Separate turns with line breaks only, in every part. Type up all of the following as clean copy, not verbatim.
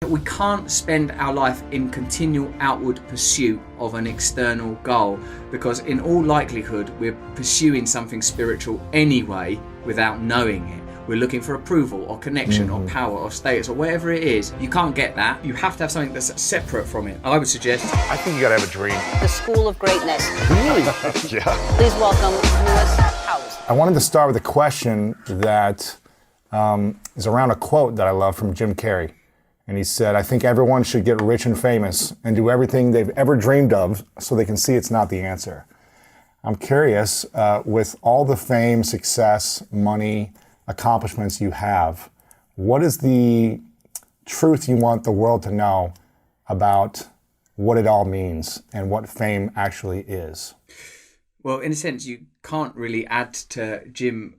We can't spend our life in continual outward pursuit of an external goal, because in all likelihood we're pursuing something spiritual anyway without knowing it. We're looking for approval or connection or power or status or whatever it is. You can't get that. You have to have something that's separate from it. I would suggest...
I think you gotta have a dream.
The School of Greatness.
Really? Yeah.
Please welcome Lewis Howes.
I wanted to start with a question that is around a quote that I love from Jim Carrey. And he said, I think everyone should get rich and famous and do everything they've ever dreamed of so they can see it's not the answer. I'm curious, with all the fame, success, money, accomplishments you have, what is the truth you want the world to know about what it all means and what fame actually is?
Well, in a sense, you can't really add to Jim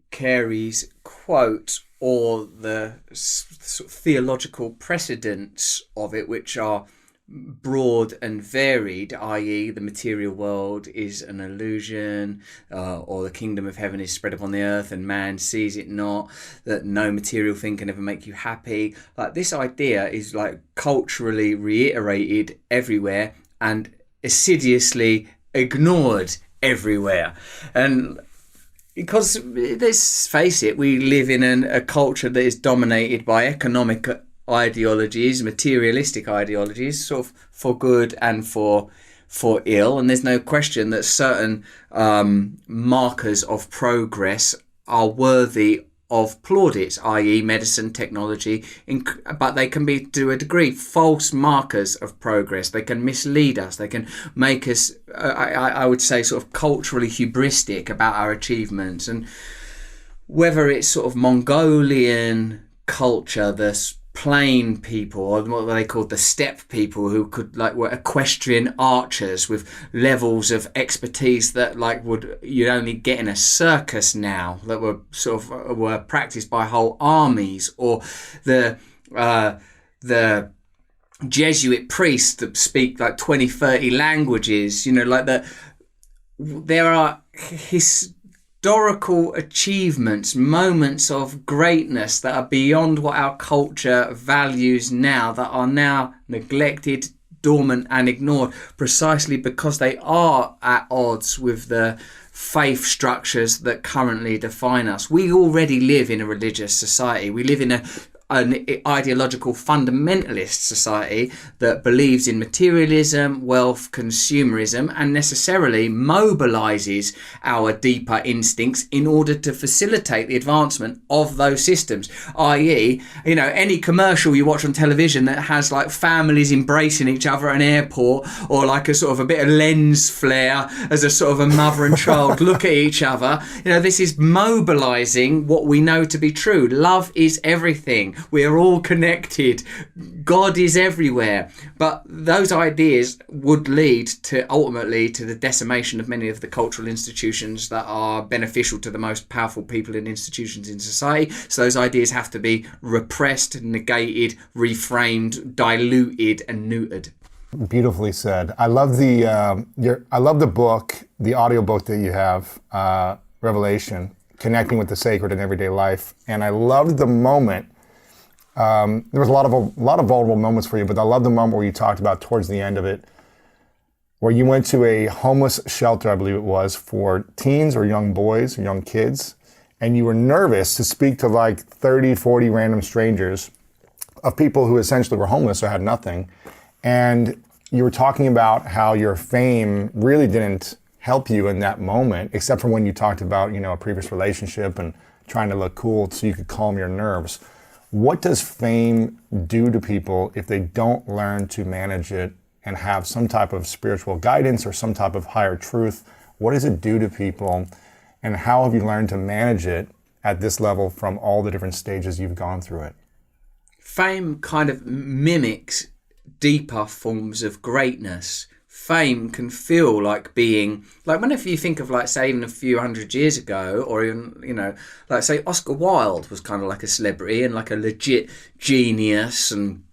Carrey's quote or the sort of theological precedents of it, which are broad and varied, i.e. the material world is an illusion, or the kingdom of heaven is spread upon the earth and man sees it not, that no material thing can ever make you happy. Like, this idea is like culturally reiterated everywhere and assiduously ignored everywhere. And because, let's face it, we live in a culture that is dominated by economic ideologies, materialistic ideologies, sort of for good and for ill. And there's no question that certain markers of progress are worthy of plaudits, i.e. medicine, technology, but they can be, to a degree, false markers of progress. They can mislead us. They can make us, I would say, sort of culturally hubristic about our achievements. And whether it's sort of Mongolian culture, the plain people, or what they called the steppe people, who were equestrian archers with levels of expertise that you'd only get in a circus now, that were practiced by whole armies, or the Jesuit priests that speak 20-30 languages. There are historical achievements, moments of greatness that are beyond what our culture values now, that are now neglected, dormant and ignored, precisely because they are at odds with the faith structures that currently define us. We already live in a religious society. We live in an ideological fundamentalist society that believes in materialism, wealth, consumerism, and necessarily mobilizes our deeper instincts in order to facilitate the advancement of those systems. I.e., any commercial you watch on television that has families embracing each other at an airport, or a sort of a bit of lens flare as a sort of a mother and child look at each other, this is mobilizing what we know to be true. Love is everything. We are all connected. God is everywhere. But those ideas would lead ultimately to the decimation of many of the cultural institutions that are beneficial to the most powerful people and institutions in society. So those ideas have to be repressed, negated, reframed, diluted, and neutered.
Beautifully said. I love the book, the audiobook that you have, Revelation, Connecting with the Sacred in Everyday Life. And I loved the moment. There was a lot of vulnerable moments for you, but I love the moment where you talked about towards the end of it, where you went to a homeless shelter, I believe it was, for teens or young boys or young kids, and you were nervous to speak to 30, 40 random strangers of people who essentially were homeless or had nothing. And you were talking about how your fame really didn't help you in that moment, except for when you talked about, a previous relationship and trying to look cool so you could calm your nerves. What does fame do to people if they don't learn to manage it and have some type of spiritual guidance or some type of higher truth? What does it do to people, and how have you learned to manage it at this level from all the different stages you've gone through it?
Fame kind of mimics deeper forms of greatness. Fame can feel like being whenever you think of say even a few hundred years ago, or even say Oscar Wilde was kind of like a celebrity and a legit genius and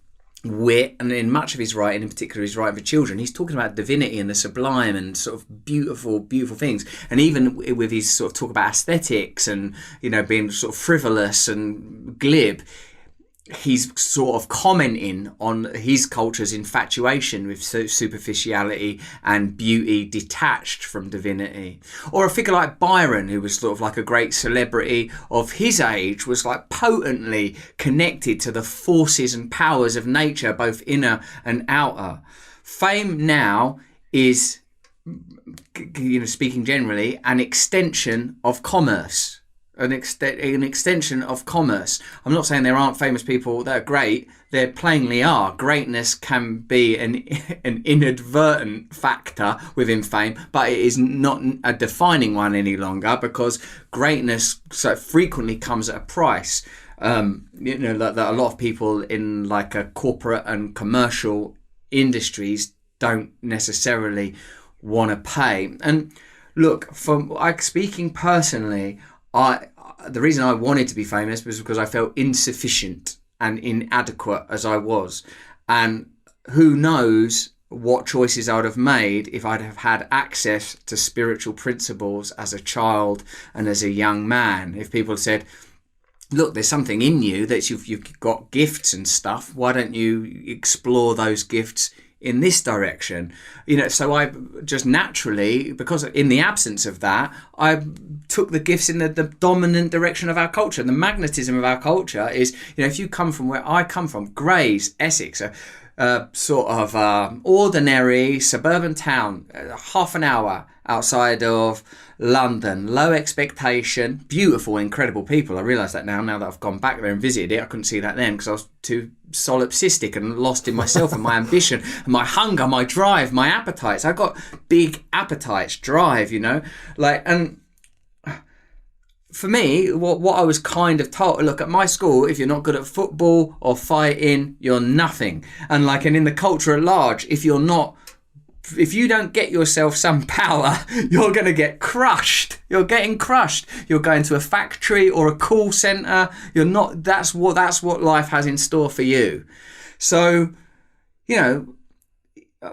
wit, and in much of his writing, in particular his writing for children, he's talking about divinity and the sublime and sort of beautiful things. And even with his sort of talk about aesthetics and being sort of frivolous and glib, he's sort of commenting on his culture's infatuation with superficiality and beauty detached from divinity. Or a figure like Byron, who was sort of like a great celebrity of his age, was like potently connected to the forces and powers of nature, both inner and outer. Fame now is, speaking generally, an extension of commerce. An extension of commerce. I'm not saying there aren't famous people that are great. There plainly are. Greatness can be an inadvertent factor within fame, but it is not a defining one any longer, because greatness so frequently comes at a price. That a lot of people in like a corporate and commercial industries don't necessarily want to pay. And look, from like speaking personally, the reason I wanted to be famous was because I felt insufficient and inadequate as I was. And who knows what choices I would have made if I'd have had access to spiritual principles as a child and as a young man. If people said, look, there's something in you that you've got gifts and stuff, why don't you explore those gifts in this direction? So I just naturally, because in the absence of that, I took the gifts in the dominant direction of our culture. The magnetism of our culture is, if you come from where I come from, Grays, Essex, sort of ordinary suburban town, half an hour outside of London, low expectation, beautiful, incredible people. I realise that now that I've gone back there and visited it. I couldn't see that then because I was too solipsistic and lost in myself and my ambition and my hunger, my drive, my appetites. I got big appetites, drive, and for me, what I was kind of told, look, at my school, if you're not good at football or fighting, you're nothing. And in the culture at large, if you don't get yourself some power, you're going to get crushed. You're getting crushed. You're going to a factory or a call centre. That's what life has in store for you. So,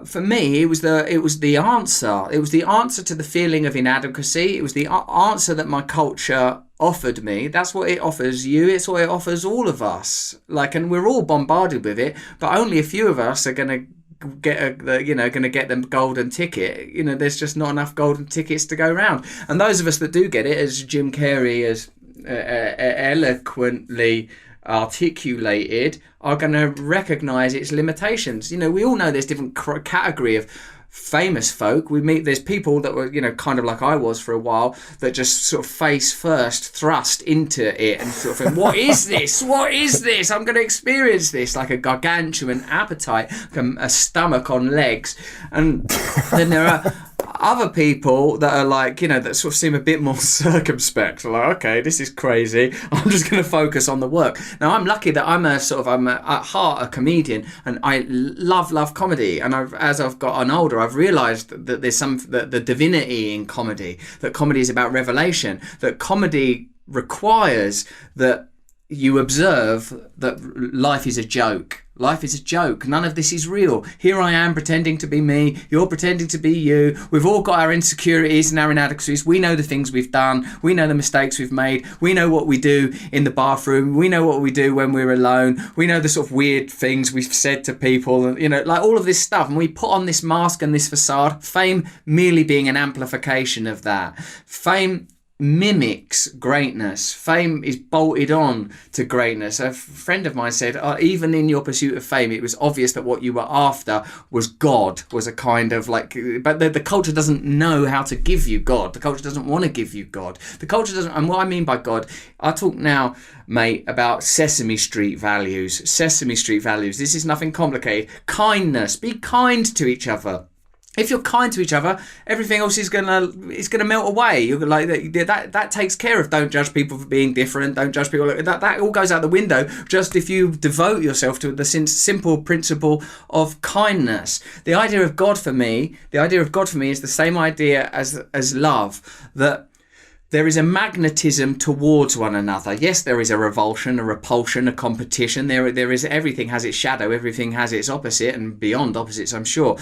for me, it was the answer. It was the answer to the feeling of inadequacy. It was the answer that my culture offered me. That's what it offers you. It's what it offers all of us. And we're all bombarded with it, but only a few of us are going to get the golden ticket. There's just not enough golden tickets to go around. And those of us that do get it, as Jim Carrey has eloquently articulated, are going to recognise its limitations. We all know there's different category of famous folk. There's people that were, kind of like I was for a while, that just sort of face first thrust into it and sort of think, what is this? What is this? I'm going to experience this, like a gargantuan appetite, a stomach on legs. And then there are other people that are that sort of seem a bit more circumspect. Okay, this is crazy. I'm just going to focus on the work. Now, I'm lucky that I'm at heart a comedian, and I love comedy. And as I've gotten older, I've realised that there's the divinity in comedy, that comedy is about revelation, that comedy requires that you observe that life is a joke. Life is a joke. None of this is real. Here I am pretending to be me. You're pretending to be you. We've all got our insecurities and our inadequacies. We know the things we've done. We know the mistakes we've made. We know what we do in the bathroom. We know what we do when we're alone. We know the sort of weird things we've said to people, and all of this stuff. And we put on this mask and this facade. Fame merely being an amplification of that. Fame mimics greatness. Fame is bolted on to greatness. A friend of mine said, even in your pursuit of fame, it was obvious that what you were after was God, was a kind of but the culture doesn't know how to give you God. The culture doesn't want to give you God. The culture doesn't, and what I mean by God, I talk now, mate, about Sesame Street values. Sesame Street values. This is nothing complicated. Kindness. Be kind to each other. If you're kind to each other, everything else is gonna melt away. You're that takes care of. Don't judge people for being different. Don't judge people. That all goes out the window. Just if you devote yourself to the simple principle of kindness. The idea of God for me is the same idea as love. That there is a magnetism towards one another. Yes, there is a revulsion, a repulsion, a competition. There is, everything has its shadow. Everything has its opposite and beyond opposites, I'm sure.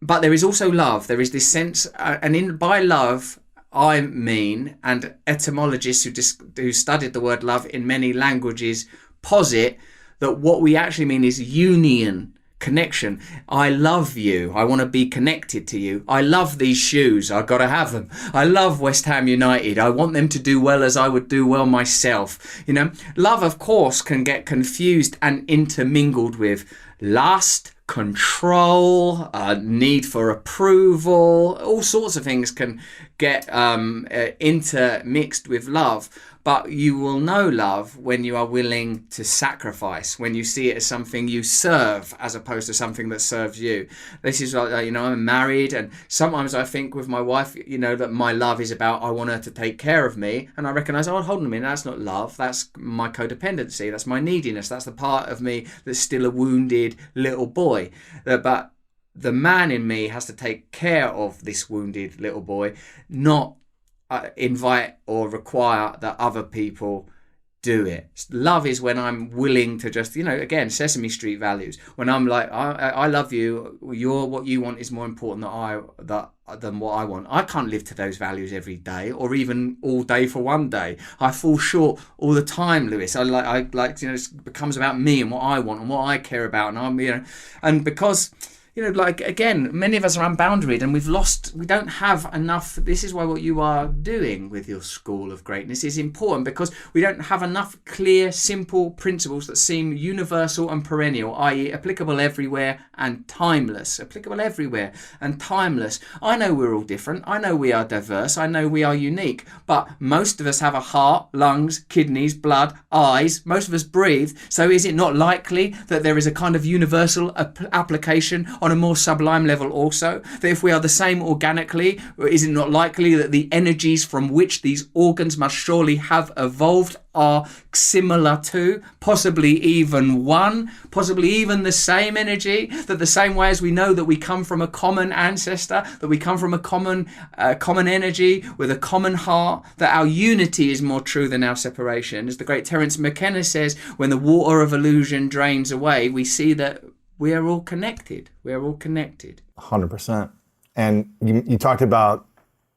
But there is also love. There is this sense, by love, I mean, and etymologists who studied the word love in many languages posit that what we actually mean is union, connection. I love you. I want to be connected to you. I love these shoes. I've got to have them. I love West Ham United. I want them to do well as I would do well myself. You know, love, of course, can get confused and intermingled with lust, control, need for approval. All sorts of things can get intermixed with love. But you will know love when you are willing to sacrifice, when you see it as something you serve as opposed to something that serves you. This is like, you know, I'm married, and sometimes I think with my wife, you know, that my love is about I want her to take care of me. And I recognise, oh, hold on a minute, that's not love. That's my codependency. That's my neediness. That's the part of me that's still a wounded little boy. But the man in me has to take care of this wounded little boy, not invite or require that other people do it. Love is when I'm willing to just, you know, again, Sesame Street values. When I'm like, I love you. What you want is more important than what I want. I can't live to those values every day, or even all day for one day. I fall short all the time, Lewis. I like, you know, it becomes about me and what I want and what I care about, and I'm, you know, and because, you know, like, again, many of us are unboundaried and we don't have enough. This is why what you are doing with your School of Greatness is important, because we don't have enough clear, simple principles that seem universal and perennial, i.e. applicable everywhere and timeless. Applicable everywhere and timeless. I know we're all different. I know we are diverse. I know we are unique. But most of us have a heart, lungs, kidneys, blood, eyes. Most of us breathe. So is it not likely that there is a kind of universal application on a more sublime level also? That if we are the same organically, is it not likely that the energies from which these organs must surely have evolved are similar to, possibly even one, possibly even the same energy? That the same way as we know that we come from a common ancestor, that we come from a common energy with a common heart, that our unity is more true than our separation. As the great Terence McKenna says, when the water of illusion drains away, we see that we are all connected. We are all connected.
100%. And you talked about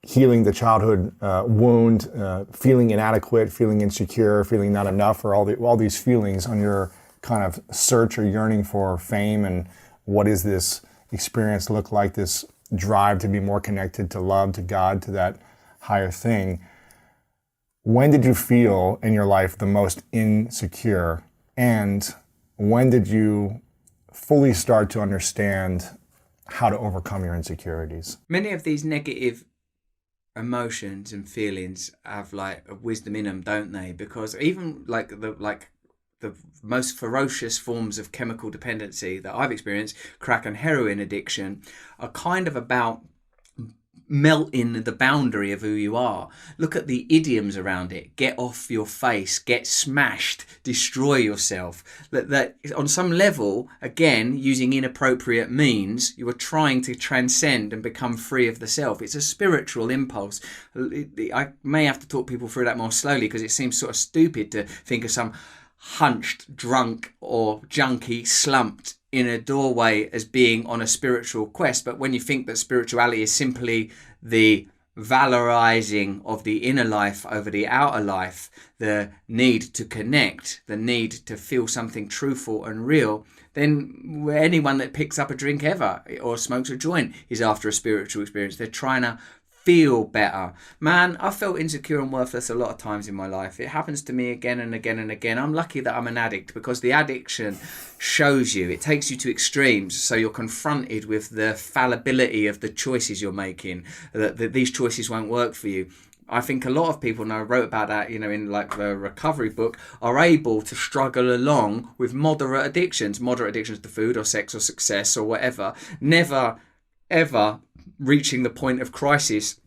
healing the childhood wound, feeling inadequate, feeling insecure, feeling not enough, or all these feelings on your kind of search or yearning for fame, and what does this experience look like, this drive to be more connected to love, to God, to that higher thing. When did you feel in your life the most insecure, and when did you fully start to understand how to overcome your insecurities?
Many of these negative emotions and feelings have like a wisdom in them, don't they? Because even like the most ferocious forms of chemical dependency that I've experienced, crack and heroin addiction, are kind of about melting the boundary of who you are. Look at the idioms around it. Get off your face, get smashed, destroy yourself. That on some level, again, using inappropriate means, you are trying to transcend and become free of the self. It's a spiritual impulse. I may have to talk people through that more slowly, because it seems sort of stupid to think of some hunched, drunk or junkie slumped in a doorway as being on a spiritual quest. But when you think that spirituality is simply the valorizing of the inner life over the outer life, the need to connect, the need to feel something truthful and real, then anyone that picks up a drink ever or smokes a joint is after a spiritual experience. They're trying to feel better. Man, I felt insecure and worthless a lot of times in my life. It happens to me again and again and again. I'm lucky that I'm an addict, because the addiction shows you, it takes you to extremes, so you're confronted with the fallibility of the choices you're making, that these choices won't work for you. I think a lot of people, and I wrote about that, you know, in like the recovery book, are able to struggle along with moderate addictions to food or sex or success or whatever, never ever reaching the point of crisis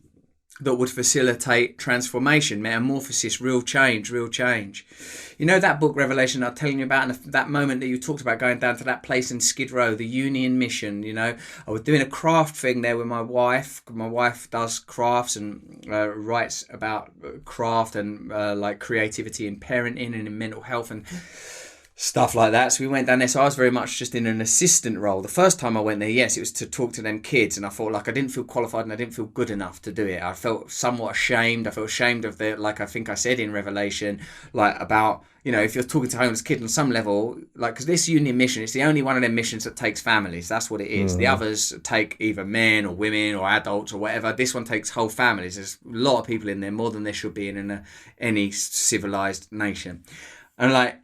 that would facilitate transformation, metamorphosis, real change. You know that book Revelation I was telling you about, and that moment that you talked about going down to that place in Skid Row, the Union Mission, you know, I was doing a craft thing there with my wife. My wife does crafts and writes about craft and like creativity in parenting and in mental health, and stuff like that. So we went down there. So I was very much just in an assistant role. The first time I went there, yes, it was to talk to them kids, and I felt like I didn't feel qualified and I didn't feel good enough to do it. I felt somewhat ashamed. I felt ashamed of like I think I said in Revelation, like about, if you're talking to a homeless kid on some level, like, because this union mission, it's the only one of them missions that takes families. That's what it is. The others take either men or women or adults or whatever. This one takes whole families. There's a lot of people in there, more than there should be in any civilized nation. And like,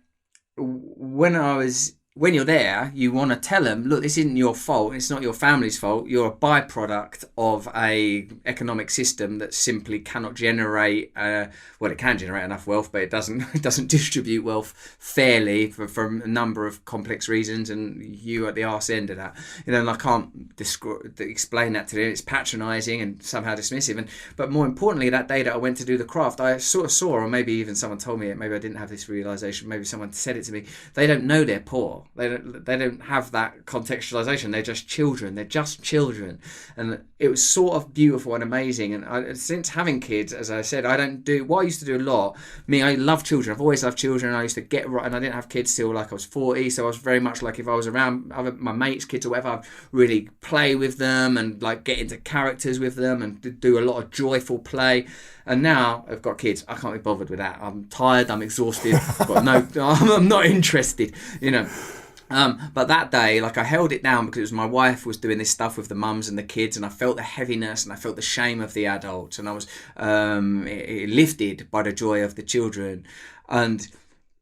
when you're there, you want to tell them, look, this isn't your fault. It's not your family's fault. You're a byproduct of a economic system that simply cannot generate, it can generate enough wealth, but it doesn't distribute wealth fairly for a number of complex reasons. And you at the arse end of that, and I can't explain that to them. It's patronising and somehow dismissive. But more importantly, that day that I went to do the craft, I sort of saw, or maybe even someone told me it. Maybe I didn't have this realisation. Maybe someone said it to me. They don't know they're poor. They don't have that contextualization. They're just children. And it was sort of beautiful and amazing. And since having kids, as I said, I don't do what I used to do a lot. I love children. I've always loved children. I used to get right, and I didn't have kids till like I was 40. So I was very much like, if I was around my mates' kids or whatever, I'd really play with them and like get into characters with them and do a lot of joyful play. And now I've got kids. I can't be bothered with that. I'm tired. I'm exhausted. I'm not interested. But that day, like, I held it down because my wife was doing this stuff with the mums and the kids, and I felt the heaviness and I felt the shame of the adults, and I was lifted by the joy of the children.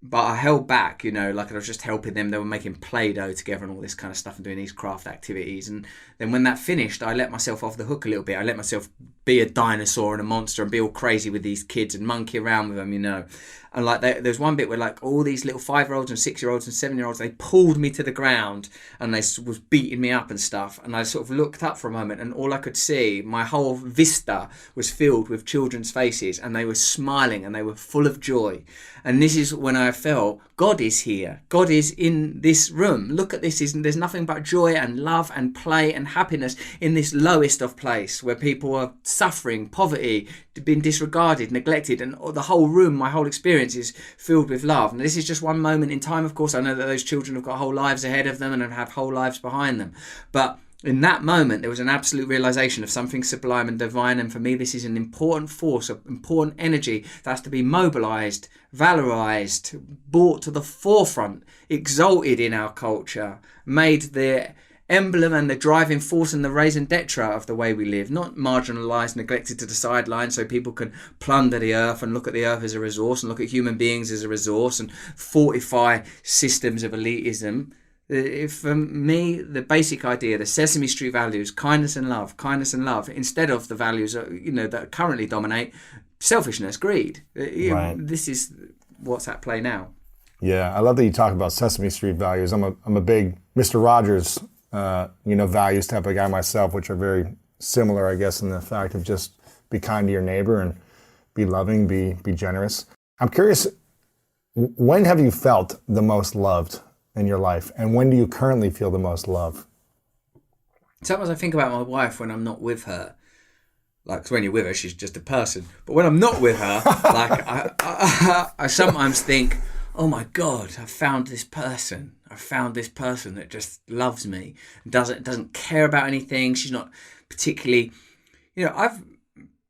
But I held back, like I was just helping them. They were making Play-Doh together and all this kind of stuff and doing these craft activities. And then when that finished, I let myself off the hook a little bit. I let myself be a dinosaur and a monster and be all crazy with these kids and monkey around with them, And like there's one bit where like all these little 5-year-olds and 6-year-olds and 7-year-olds, they pulled me to the ground and they was beating me up and stuff. And I sort of looked up for a moment, and all I could see, my whole vista was filled with children's faces, and they were smiling and they were full of joy. And this is when I felt God is here. God is in this room. Look at this. There's nothing but joy and love and play and happiness in this lowest of place where people are suffering, poverty, being disregarded, neglected, and the whole room, my whole experience is filled with love. And this is just one moment in time. Of course, I know that those children have got whole lives ahead of them and have whole lives behind them. But in that moment, there was an absolute realization of something sublime and divine. And for me, this is an important force, an important energy that has to be mobilized, valorized, brought to the forefront, exalted in our culture, made the emblem and the driving force and the raison d'etre of the way we live, not marginalised, neglected to the sidelines so people can plunder the earth and look at the earth as a resource and look at human beings as a resource and fortify systems of elitism. For me, the basic idea, the Sesame Street values, kindness and love, instead of the values that currently dominate, selfishness, greed.
Right.
This is what's at play now.
Yeah, I love that you talk about Sesame Street values. I'm a big Mr. Rogers values type of guy myself, which are very similar, I guess, in the fact of just be kind to your neighbor and be loving, be generous. I'm curious, when have you felt the most loved in your life, and when do you currently feel the most love?
Sometimes I think about my wife when I'm not with her. Like, 'cause when you're with her, she's just a person. But when I'm not with her, like, I sometimes think, oh my God, I found this person that just loves me, doesn't care about anything. She's not particularly, I've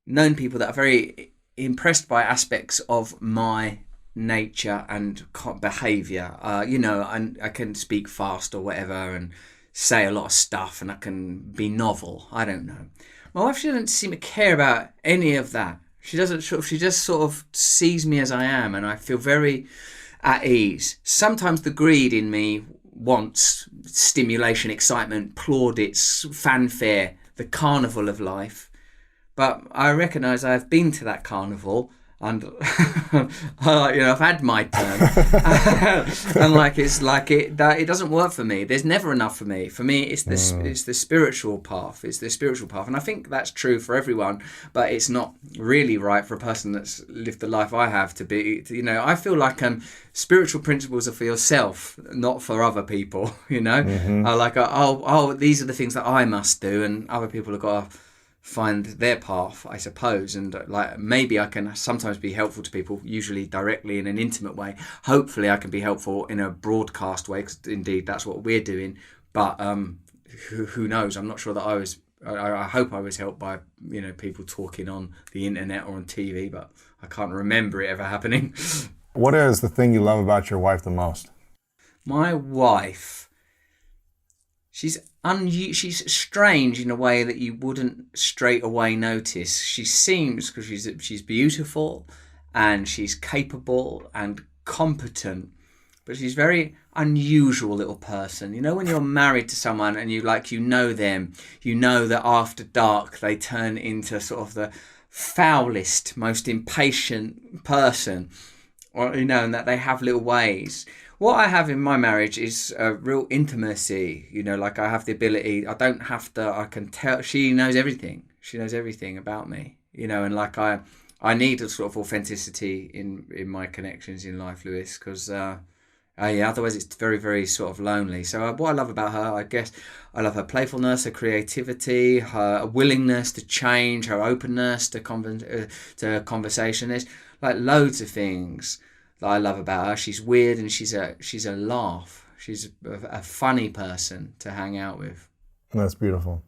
known people that are very impressed by aspects of my nature and behaviour. And I can speak fast or whatever and say a lot of stuff, and I can be novel. I don't know. My wife, she doesn't seem to care about any of that. She doesn't. She just sort of sees me as I am, and I feel very at ease. Sometimes the greed in me wants stimulation, excitement, plaudits, fanfare, the carnival of life. But I recognise I've been to that carnival, and I've had my turn, and it doesn't work for me. There's never enough for me. For me, it's the spiritual path. It's the spiritual path, and I think that's true for everyone. But it's not really right for a person that's lived the life I have to be. I feel like spiritual principles are for yourself, not for other people. Mm-hmm. These are the things that I must do, and other people have got to find their path, I suppose. And like maybe I can sometimes be helpful to people, usually directly in an intimate way. Hopefully I can be helpful in a broadcast way, because indeed that's what we're doing. But who knows? I'm not sure that I hope I was helped by, you know, people talking on the internet or on TV, but I can't remember it ever happening.
What is the thing you love about your wife the most?
My wife, she's strange in a way that you wouldn't straight away notice. She seems, because she's beautiful and she's capable and competent, but she's very unusual little person. You know, when you're married to someone and you know them, you know that after dark they turn into sort of the foulest, most impatient person, or you know, and that they have little ways. What I have in my marriage is a real intimacy, you know, like I have the ability, I can tell, she knows everything. She knows everything about me, you know, and like I need a sort of authenticity in my connections in life, Lewis, because otherwise it's very, very sort of lonely. So what I love about her, I guess, I love her playfulness, her creativity, her willingness to change, her openness to conversation. There's like loads of things that I love about her. She's weird and she's a laugh. She's a funny person to hang out with.
That's beautiful.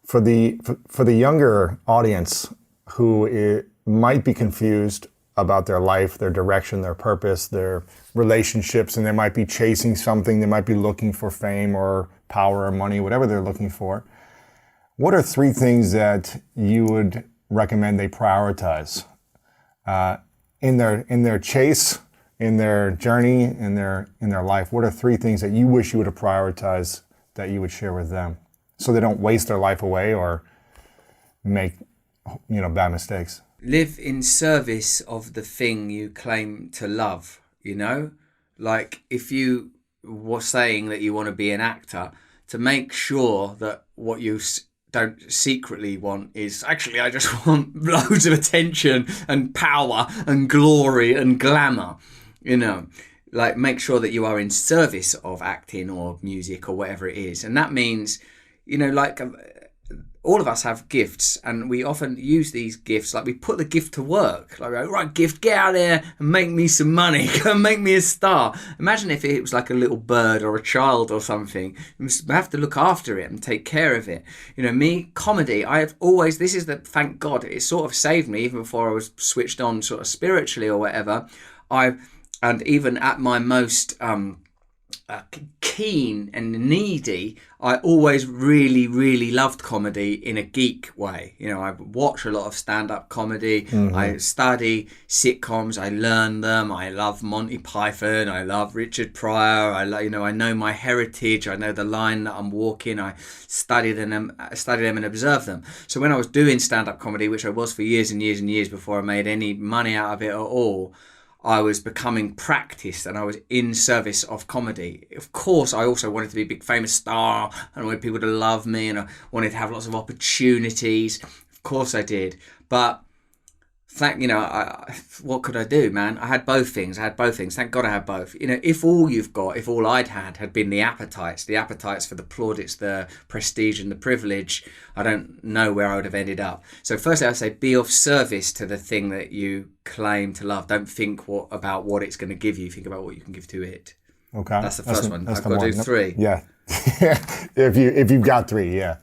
For the younger audience who might be confused about their life, their direction, their purpose, their relationships, and they might be chasing something, they might be looking for fame or power or money, whatever they're looking for, what are 3 things that you would recommend they prioritize in their chase, in their journey, in their life? What are 3 things that you wish you would have prioritized that you would share with them, so they don't waste their life away or make, you know, bad mistakes?
Live in service of the thing you claim to love, you know? Like if you were saying that you want to be an actor, to make sure that what you don't secretly want is, actually, I just want loads of attention and power and glory and glamour, you know? Like make sure that you are in service of acting or music or whatever it is. And that means, you know, like all of us have gifts, and we often use these gifts, like we put the gift to work. Like, right, gift, get out there and make me some money. Go and make me a star. Imagine if it was like a little bird or a child or something. We have to look after it and take care of it. You know, me, comedy, thank God, it sort of saved me even before I was switched on sort of spiritually or whatever. And even at my most keen and needy, I always really, really loved comedy in a geek way. You know, I watch a lot of stand-up comedy. Mm-hmm. I study sitcoms. I learn them. I love Monty Python. I love Richard Pryor. I know my heritage. I know the line that I'm walking. I study them and observe them. So when I was doing stand-up comedy, which I was for years and years and years before I made any money out of it at all, I was becoming practiced and I was in service of comedy. Of course, I also wanted to be a big famous star and I wanted people to love me and I wanted to have lots of opportunities. Of course I did. But what could I do, man? I had both things. Thank God I had both. You know, if all I'd had been the appetites for the plaudits, the prestige and the privilege, I don't know where I would have ended up. So firstly, I would say be of service to the thing that you claim to love. Don't think about what it's going to give you. Think about what you can give to it. Okay. That's the first one. I've got to do 3.
Yeah. if you've got 3, yeah.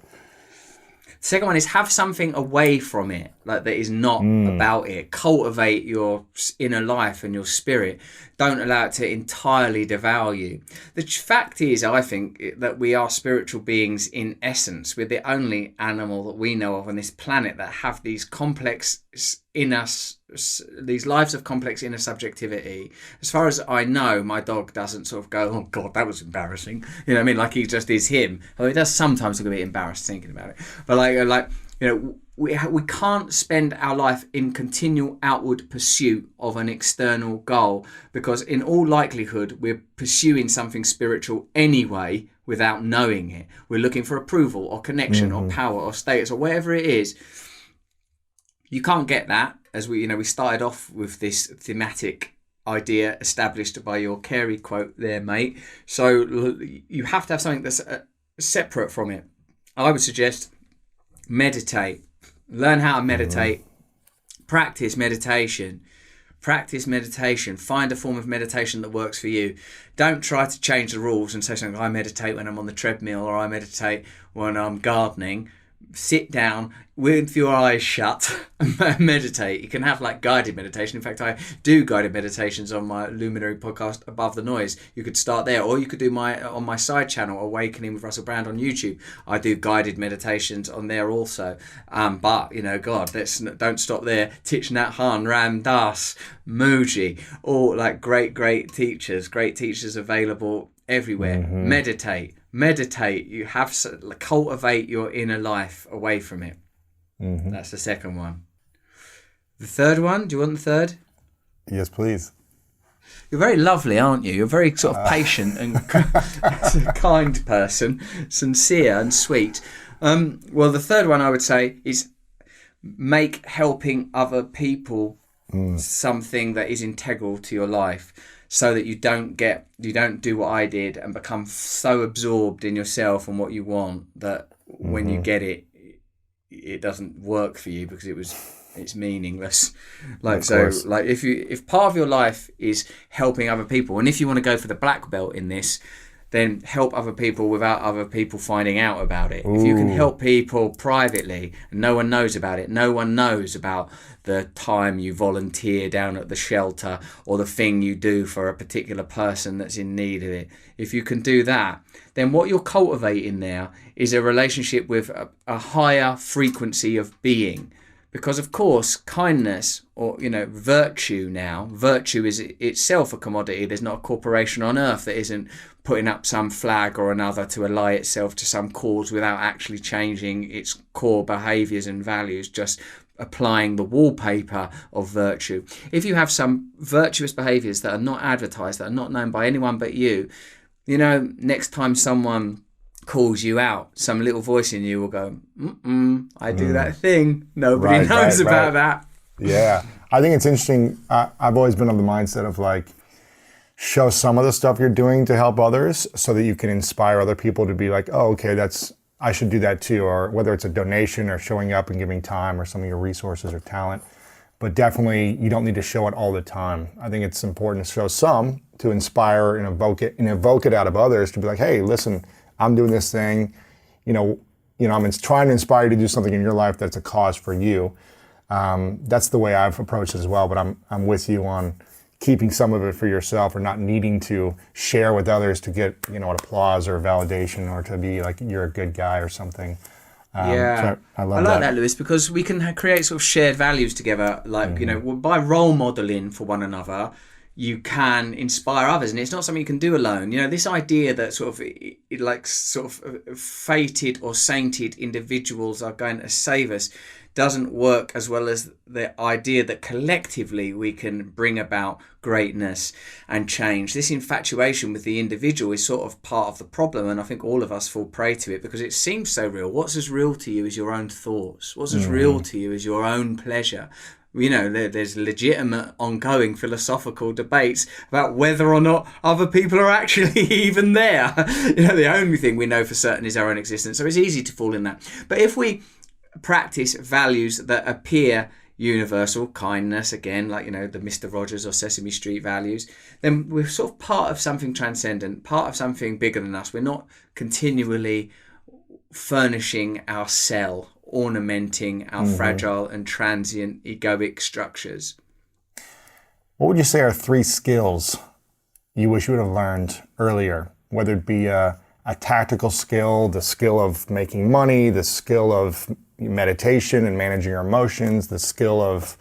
Second one is have something away from it, like that is not about it. Cultivate your inner life and your spirit. Don't allow it to entirely devour you. The fact is, I think, that we are spiritual beings in essence. We're the only animal that we know of on this planet that have these complex in us, these lives of complex inner subjectivity. As far as I know, my dog doesn't sort of go, oh God, that was embarrassing. You know what I mean? Like he just is him. Although he does sometimes look a bit embarrassed thinking about it. But like you know, we can't spend our life in continual outward pursuit of an external goal, because in all likelihood we're pursuing something spiritual anyway without knowing it. We're looking for approval or connection or power or status or whatever it is. You can't get that, as we started off with this thematic idea established by your Carey quote there, mate. So you have to have something that's separate from it. I would suggest meditate. Learn how to meditate. Practice meditation. Practice meditation. Find a form of meditation that works for you. Don't try to change the rules and say something, I meditate when I'm on the treadmill or I meditate when I'm gardening. Sit down with your eyes shut and meditate. You can have like guided meditation. In fact, I do guided meditations on my Luminary podcast, Above the Noise. You could start there, or you could do on my side channel, Awakening with Russell Brand on YouTube. I do guided meditations on there also. But God, don't stop there. Thich Nhat Hanh, Ram Dass, Mooji, all like great teachers available everywhere. Meditate. You have to cultivate your inner life away from it. That's the second one. The third one, do you want the third?
Yes, please.
You're very lovely, aren't you? You're very sort of patient and kind person, sincere and sweet. Well, the third one I would say is make helping other people something that is integral to your life, so that you don't do what I did and become so absorbed in yourself and what you want that when you get it, it doesn't work for you because it's meaningless. If part of your life is helping other people, and if you want to go for the black belt in this, then help other people without other people finding out about it. Ooh. If you can help people privately and no one knows about it, no one knows about the time you volunteer down at the shelter or the thing you do for a particular person that's in need of it. If you can do that, then what you're cultivating there is a relationship with a higher frequency of being. Because of course, kindness or, virtue is itself a commodity. There's not a corporation on earth that isn't putting up some flag or another to ally itself to some cause without actually changing its core behaviours and values, just applying the wallpaper of virtue. If you have some virtuous behaviours that are not advertised, that are not known by anyone but you, next time someone calls you out, some little voice in you will go, I do that thing. Nobody knows about that.
Yeah. I think it's interesting. I've always been of the mindset of like, show some of the stuff you're doing to help others so that you can inspire other people to be like, oh, okay, I should do that too. Or whether it's a donation or showing up and giving time or some of your resources or talent. But definitely you don't need to show it all the time. I think it's important to show some to inspire and evoke it out of others to be like, hey, listen, I'm doing this thing, I'm trying to inspire you to do something in your life that's a cause for you. That's the way I've approached it as well, but I'm with you on keeping some of it for yourself or not needing to share with others to get, an applause or validation or to be like, you're a good guy or something.
So I like that, Lewis, because we can create sort of shared values together, like, by role modeling for one another. You can inspire others, and it's not something you can do alone. This idea that sort of fated or sainted individuals are going to save us doesn't work as well as the idea that collectively we can bring about greatness and change. This infatuation with the individual is sort of part of the problem, and I think all of us fall prey to it because it seems so real. What's as real to you is your own thoughts. What's as real to you is your own pleasure. There's legitimate ongoing philosophical debates about whether or not other people are actually even there. The only thing we know for certain is our own existence. So it's easy to fall in that. But if we practice values that appear universal, kindness, again, like, the Mr. Rogers or Sesame Street values, then we're sort of part of something transcendent, part of something bigger than us. We're not continually furnishing our cell, ornamenting our fragile and transient egoic structures.
What would you say are 3 skills you wish you would have learned earlier? Whether it be a tactical skill, the skill of making money, the skill of meditation and managing your emotions, the skill of,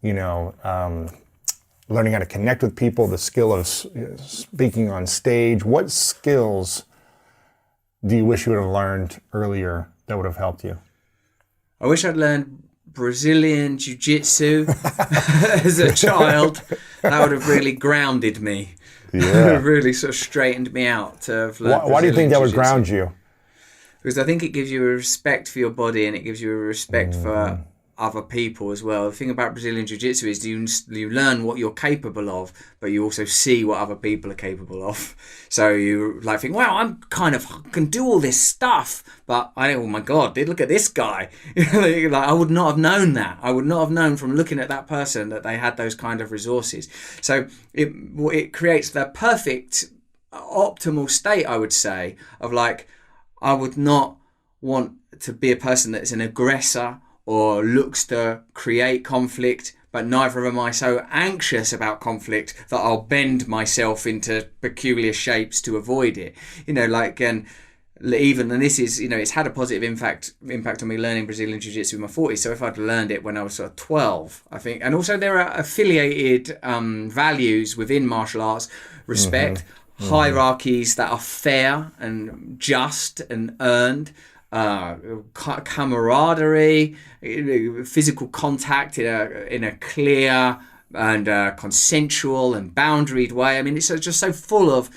learning how to connect with people, the skill of speaking on stage. What skills do you wish you would have learned earlier that would have helped you?
I wish I'd learned Brazilian Jiu-Jitsu as a child. That would have really grounded me. Yeah. Really sort of straightened me out to have learned
Why do you think that would ground you?
Because I think it gives you a respect for your body and it gives you a respect for other people as well. The thing about Brazilian Jiu-Jitsu is you learn what you're capable of, but you also see what other people are capable of. So you like think, wow, can do all this stuff, but oh my God, look at this guy. Like, I would not have known that. I would not have known from looking at that person that they had those kind of resources. So it creates the perfect optimal state, I would say, of like, I would not want to be a person that's an aggressor or looks to create conflict, but neither am I so anxious about conflict that I'll bend myself into peculiar shapes to avoid it. And this is, it's had a positive impact on me learning Brazilian Jiu-Jitsu in my 40s. So if I'd learned it when I was sort of 12, I think, and also there are affiliated values within martial arts, respect, hierarchies that are fair and just and earned, camaraderie, physical contact in a clear and consensual and boundaried way. I mean, it's just so full of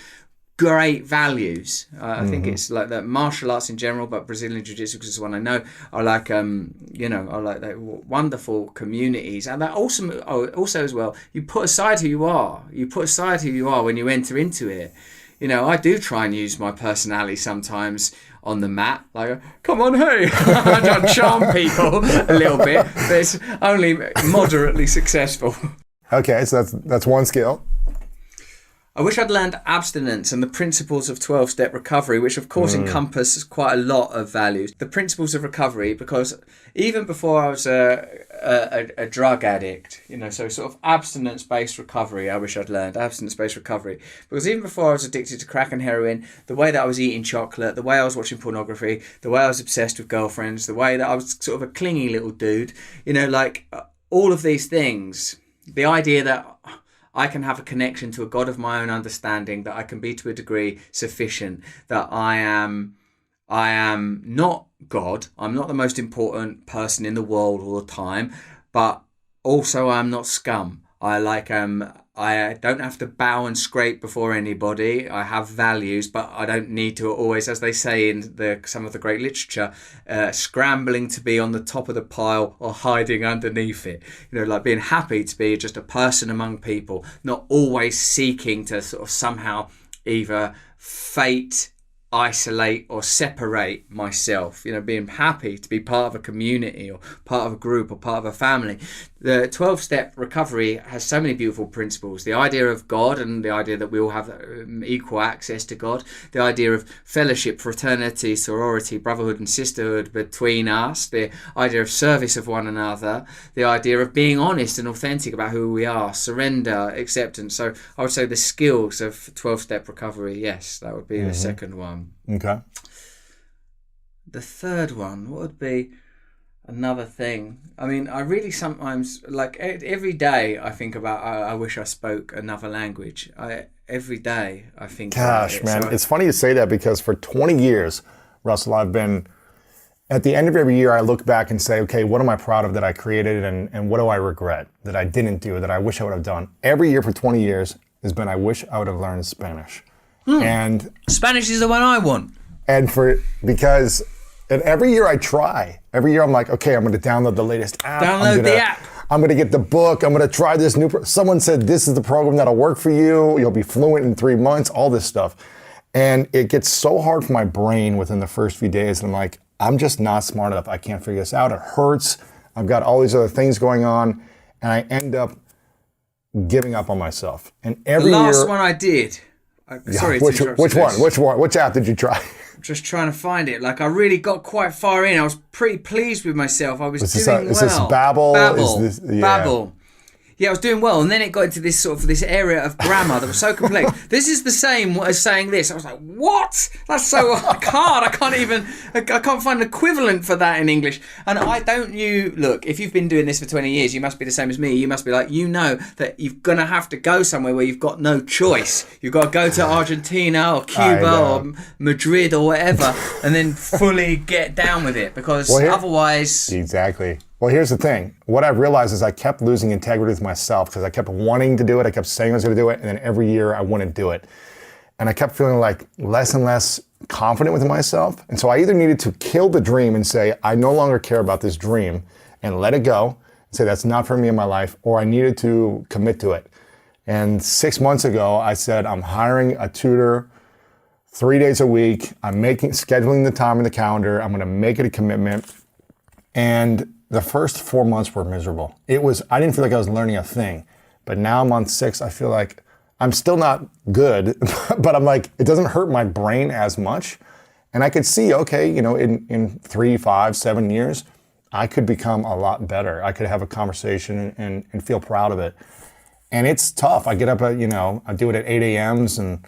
great values. I think it's like that martial arts in general, but Brazilian Jiu-Jitsu, because it's one I know, are like I like that wonderful communities, and that also as well, you put aside who you are. You put aside who you are when you enter into it. I do try and use my personality sometimes on the mat, like, come on, hey, I charm people a little bit, but it's only moderately successful.
Okay, so that's one skill.
I wish I'd learned abstinence and the principles of 12-step recovery, which of course encompass quite a lot of values. The principles of recovery, because even before I was a drug addict, so sort of abstinence-based recovery, I wish I'd learned abstinence-based recovery. Because even before I was addicted to crack and heroin, the way that I was eating chocolate, the way I was watching pornography, the way I was obsessed with girlfriends, the way that I was sort of a clingy little dude, all of these things, the idea that I can have a connection to a God of my own understanding, that I can be to a degree sufficient, that I am not God, I'm not the most important person in the world all the time, but also I'm not scum. I don't have to bow and scrape before anybody. I have values, but I don't need to always, as they say in some of the great literature, scrambling to be on the top of the pile or hiding underneath it. Like being happy to be just a person among people, not always seeking to sort of somehow either fate, isolate or separate myself, being happy to be part of a community or part of a group or part of a family. The 12-step recovery has so many beautiful principles. The idea of God and the idea that we all have equal access to God. The idea of fellowship, fraternity, sorority, brotherhood and sisterhood between us. The idea of service of one another. The idea of being honest and authentic about who we are. Surrender, acceptance. So I would say the skills of 12-step recovery, yes, that would be the second one.
Okay.
The third one, what would be another thing? I mean, I really sometimes, like every day I think about, I wish I spoke another language. Every day I think
Gosh,
about it.
man, it's funny you say that, because for 20 years, Russell, I've been, at the end of every year, I look back and say, okay, what am I proud of that I created, and what do I regret that I didn't do, that I wish I would have done? Every year for 20 years has been, I wish I would have learned Spanish. And
Spanish is the one I want.
Because every year I try. Every year I'm like, okay, I'm going to download the latest app.
Download the app.
I'm going to get the book. I'm going to try this new. Someone said this is the program that'll work for you. You'll be fluent in 3 months. All this stuff, and it gets so hard for my brain within the first few days. And I'm like, I'm just not smart enough. I can't figure this out. It hurts. I've got all these other things going on, and I end up giving up on myself. And every
The last
year,
one I did. Sorry to interrupt
which
you,
one?
Liz.
Which one? Which app did you try?
Just trying to find it. Like, I really got quite far in. I was pretty pleased with myself. I was doing well.
Is this Babbel?
Babbel. Yeah, I was doing well, and then it got into this area of grammar that was so complex. This is the same as saying this. I was like, what? That's so hard. I can't find an equivalent for that in English. And look, if you've been doing this for 20 years, you must be the same as me. You must be like, that you're going to have to go somewhere where you've got no choice. You've got to go to Argentina or Cuba or Madrid or whatever, and then fully get down with it, because otherwise...
Exactly. Well, here's the thing. What I've realized is I kept losing integrity with myself, because I kept wanting to do it. I kept saying I was going to do it, and then every year I wouldn't do it. And I kept feeling like less and less confident with myself. And so I either needed to kill the dream and say, I no longer care about this dream, and let it go and say, that's not for me in my life, or I needed to commit to it. And 6 months ago, I said, I'm hiring a tutor 3 days a week. I'm scheduling the time in the calendar. I'm going to make it a commitment. And the first 4 months were miserable. I didn't feel like I was learning a thing. But now month 6, I feel like I'm still not good, but I'm like, it doesn't hurt my brain as much. And I could see, okay, in 3, 5, 7 years, I could become a lot better. I could have a conversation and feel proud of it. And it's tough. I get up at, I do it at 8 a.m.s and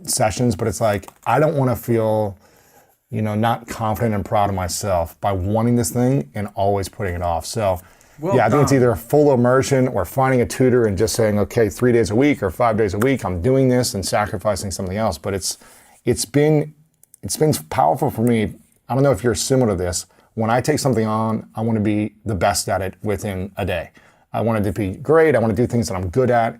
sessions, but it's like, I don't want to feel, not confident and proud of myself by wanting this thing and always putting it off. So I think it's either full immersion or finding a tutor and just saying, okay, 3 days a week or 5 days a week, I'm doing this and sacrificing something else. But it's been powerful for me. I don't know if you're similar to this. When I take something on, I want to be the best at it within a day. I want it to be great. I want to do things that I'm good at.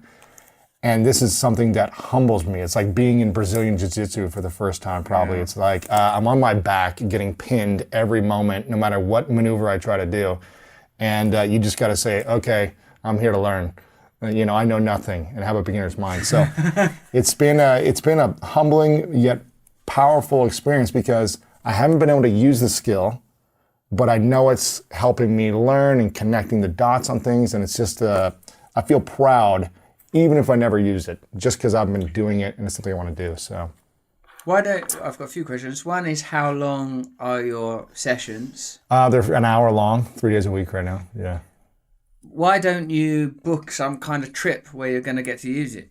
And this is something that humbles me. It's like being in Brazilian Jiu-Jitsu for the first time, probably. Yeah. It's like I'm on my back getting pinned every moment, no matter what maneuver I try to do. And you just got to say, okay, I'm here to learn. I know nothing and have a beginner's mind. So it's been a humbling yet powerful experience because I haven't been able to use the skill, but I know it's helping me learn and connecting the dots on things. And it's just, I feel proud, even if I never use it, just because I've been doing it and it's something I want to do. So,
I've got a few questions. One is, how long are your sessions?
They're an hour long, 3 days a week right now. Yeah.
Why don't you book some kind of trip where you're going to get to use it?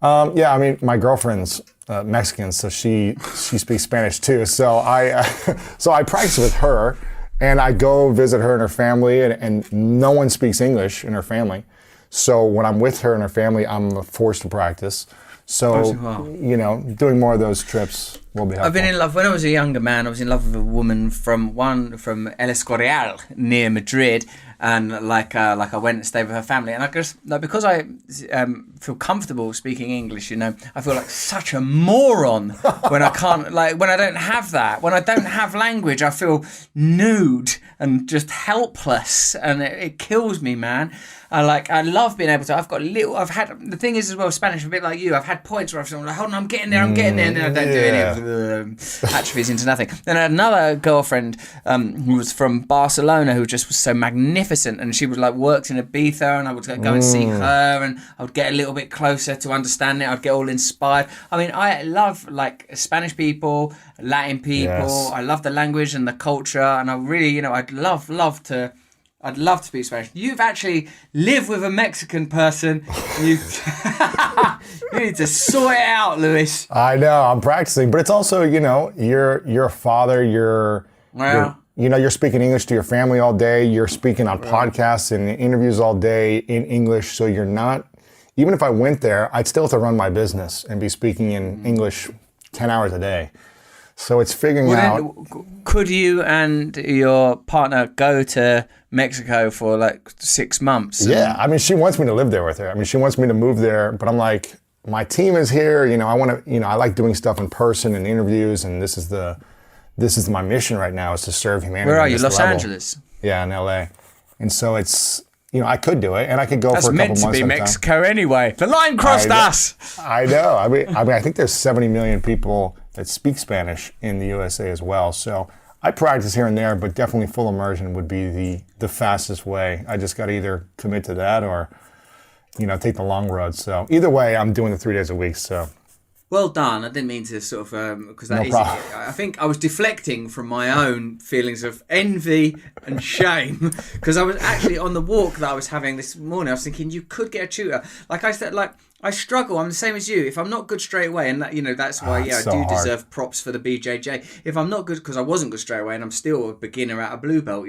My girlfriend's Mexican, so she speaks Spanish too. So I practice with her, and I go visit her and her family, and no one speaks English in her family. So when I'm with her and her family, I'm forced to practice. So, doing more of those trips will be helpful.
I've been in love, when I was a younger man, I was in love with a woman from El Escorial near Madrid. And I went and stayed with her family, and I just because I feel comfortable speaking English, I feel like such a moron when I can't, when I don't have that, when I don't have language, I feel nude and just helpless, and it kills me, man. I love being able to. The thing is as well, Spanish, a bit like you, I've had points where I've been like, hold on, I'm getting there, and then I don't do any of the atrophies into nothing. Then I had another girlfriend who was from Barcelona who just was so magnificent. And she was worked in Ibiza, and I would go and see her, and I would get a little bit closer to understand it. I'd get all inspired. I mean, I love Spanish people, Latin people. Yes. I love the language and the culture, and I really, I'd love to speak Spanish. You've actually lived with a Mexican person. You need to sort it out, Luis.
I know, I'm practicing, but it's also, you're a father. You're speaking English to your family all day. You're speaking on podcasts and interviews all day in English. So you're not, even if I went there, I'd still have to run my business and be speaking in English 10 hours a day. So it's figuring out.
Could you and your partner go to Mexico for 6 months?
Yeah. She wants me to live there with her. She wants me to move there, but I'm like, my team is here. I want to, I like doing stuff in person and interviews, and this is my mission right now, is to serve humanity.
Where are you? Los Angeles?
Yeah, in LA. And so it's, I could do it, and I could go for a couple months.
That's meant to be Mexico anyway. The line crossed us.
I know. I think there's 70 million people that speak Spanish in the USA as well. So I practice here and there, but definitely full immersion would be the fastest way. I just got to either commit to that or, take the long road. So either way, I'm doing the 3 days a week. So.
Well done. I didn't mean to sort of, because that
no
I think I was deflecting from my own feelings of envy and shame, because I was actually on the walk that I was having this morning. I was thinking you could get a tutor. Like I said, I struggle. I'm the same as you. If I'm not good straight away, and that, that's why I do deserve props for the BJJ. If I'm not good, because I wasn't good straight away, and I'm still a beginner at a blue belt,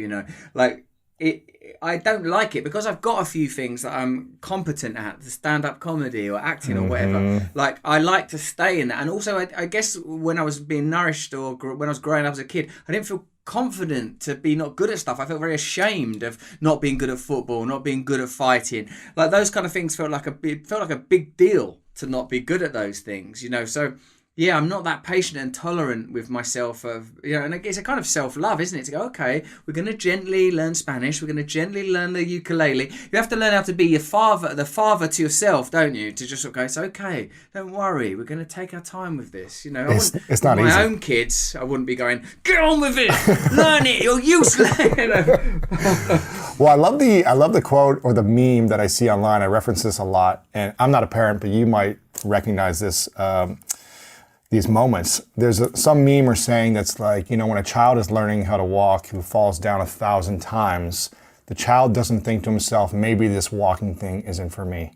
I don't like it because I've got a few things that I'm competent at, the stand-up comedy or acting or whatever. I like to stay in that. And also, I guess when I was being nourished or when I was growing up as a kid, I didn't feel confident to be not good at stuff. I felt very ashamed of not being good at football, not being good at fighting. Those kind of things felt like a big deal to not be good at those things, So Yeah, I'm not that patient and tolerant with myself and it's a kind of self-love, isn't it? To go, okay, we're going to gently learn Spanish, we're going to gently learn the ukulele. You have to learn how to be the father to yourself, don't you? To just sort of go, it's okay, don't worry, we're going to take our time with this.
It's not
my
easy.
own kids, I wouldn't be going, get on with it, learn it, you're useless.
Well, I love the quote or the meme that I see online. I reference this a lot, and I'm not a parent, but you might recognize this. These moments. There's some meme or saying that's like, when a child is learning how to walk who falls down 1,000 times, the child doesn't think to himself, maybe this walking thing isn't for me.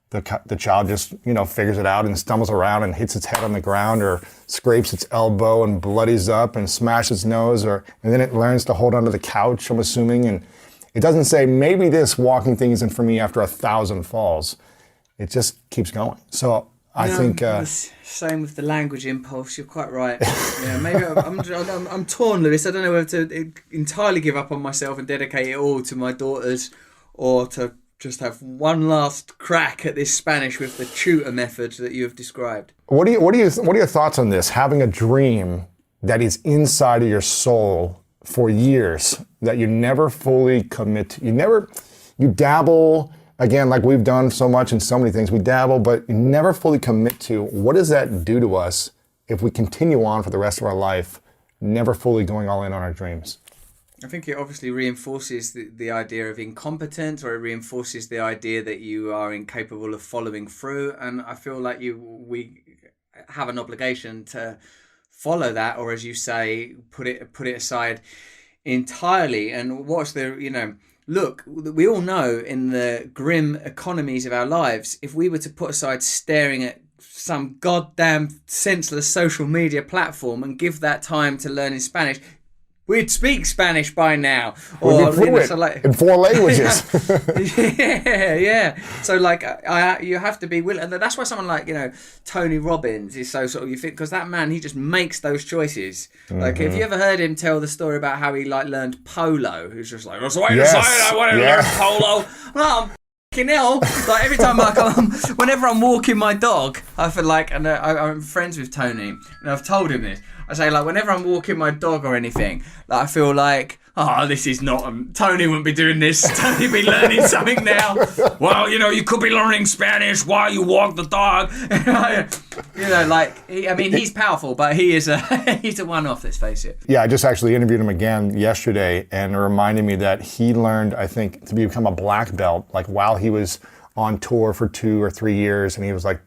The child just, figures it out and stumbles around and hits its head on the ground or scrapes its elbow and bloodies up and smashes its nose, and then it learns to hold onto the couch, I'm assuming, and it doesn't say, maybe this walking thing isn't for me after 1,000 falls. It just keeps going. So I think
same with the language impulse. You're quite right. Yeah, maybe I'm torn, Lewis. I don't know whether to entirely give up on myself and dedicate it all to my daughters, or to just have one last crack at this Spanish with the tutor method that you have described.
What are your thoughts on this? Having a dream that is inside of your soul for years that you never fully commit to. You dabble. Again, like we've done so much in so many things, we dabble, but you never fully commit to. What does that do to us if we continue on for the rest of our life, never fully going all in on our dreams?
I think it obviously reinforces the idea of incompetence, or it reinforces the idea that you are incapable of following through. And I feel like we have an obligation to follow that, or as you say, put it aside entirely. And what's look, we all know in the grim economies of our lives, if we were to put aside staring at some goddamn senseless social media platform and give that time to learning Spanish, we'd speak Spanish by now.
Or in 4 languages.
yeah. So you have to be willing. And that's why someone like, Tony Robbins is so sort of, you think, because that man, he just makes those choices. Mm-hmm. Like, have you ever heard him tell the story about how he learned polo? He's just like, that's the way to say it, I want to learn polo. Well, hell, like every time whenever I'm walking my dog, I feel like, and I'm friends with Tony, and I've told him this. I say, whenever I'm walking my dog or anything, I feel like, this is not, Tony wouldn't be doing this. Tony be learning something now. Well, you could be learning Spanish while you walk the dog. He's powerful, but he's a one-off, let's face it.
Yeah, I just actually interviewed him again yesterday, and it reminded me that he learned, I think, to become a black belt, while he was on tour for 2 or 3 years, and he was like,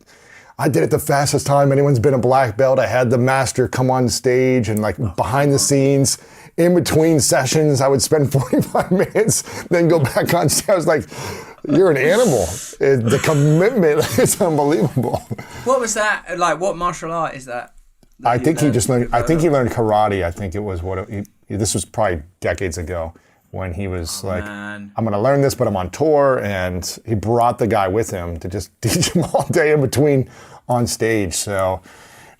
I did it the fastest time anyone's been a black belt. I had the master come on stage and behind the scenes, in between sessions, I would spend 45 minutes, then go back on stage. I was like, you're an animal. The commitment is unbelievable.
What was that? What martial art is that?
I think he just learned, I think he learned karate. I think it was this was probably decades ago when he was man. I'm going to learn this, but I'm on tour. And he brought the guy with him to just teach him all day in between on stage. So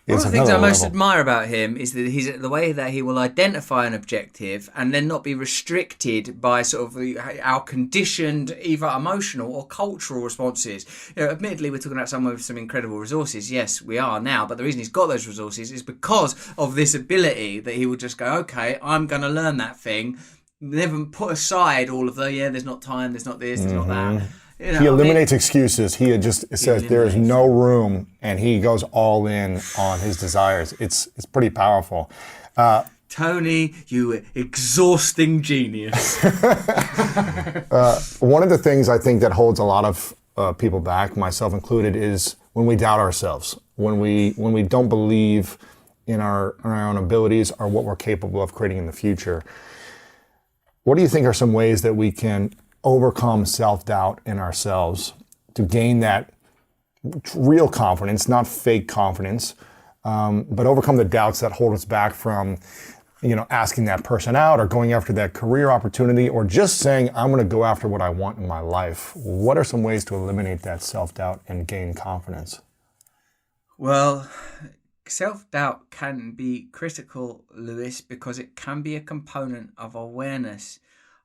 one of the things I most admire about him is that he's the way that he will identify an objective and then not be restricted by sort of our conditioned either emotional or cultural responses. Admittedly, we're talking about someone with some incredible resources. Yes, we are now, but the reason he's got those resources is because of this ability that he will just go, okay, I'm going to learn that thing. Never put aside all of there's not time, there's not this, there's not that.
He eliminates excuses. He just says there is no room, and he goes all in on his desires. It's pretty powerful.
Tony, you exhausting genius.
One of the things I think that holds a lot of people back, myself included, is when we doubt ourselves, when we don't believe in our own abilities or what we're capable of creating in the future. What do you think are some ways that we can overcome self-doubt in ourselves to gain that real confidence, not fake confidence, but overcome the doubts that hold us back from, asking that person out or going after that career opportunity or just saying, I'm going to go after what I want in my life? What are some ways to eliminate that self-doubt and gain confidence?
Well, self-doubt can be critical, Lewis, because it can be a component of awareness.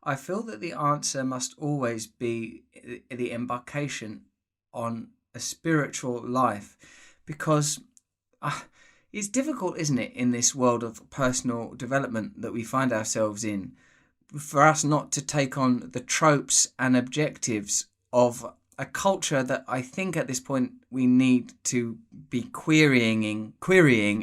I feel that the answer must always be the embarkation on a spiritual life, because it's difficult, isn't it, in this world of personal development that we find ourselves in, for us not to take on the tropes and objectives of a culture that I think at this point we need to be querying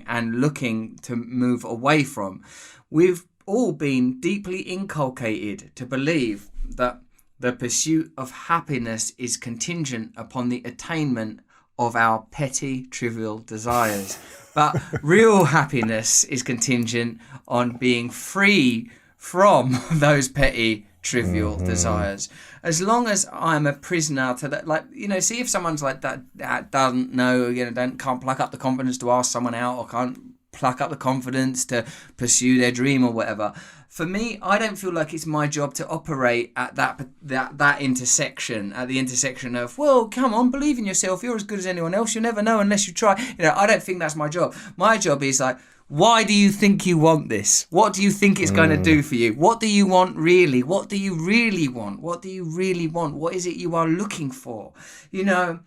and looking to move away from. We've all been deeply inculcated to believe that the pursuit of happiness is contingent upon the attainment of our petty, trivial desires. But real happiness is contingent on being free from those petty, trivial desires. As long as I'm a prisoner to that, like, you know, see if someone's like that doesn't know, you know, can't pluck up the confidence to ask someone out, or can't pluck up the confidence to pursue their dream or whatever. For me, I don't feel like it's my job to operate at that intersection, at the intersection of, well, come on, believe in yourself. You're as good as anyone else. You'll never know unless you try. You know, I don't think that's my job. My job is like, why do you think you want this? What do you think it's going to do for you? What do you want really? What do you really want? What do you really want? What is it you are looking for? You know,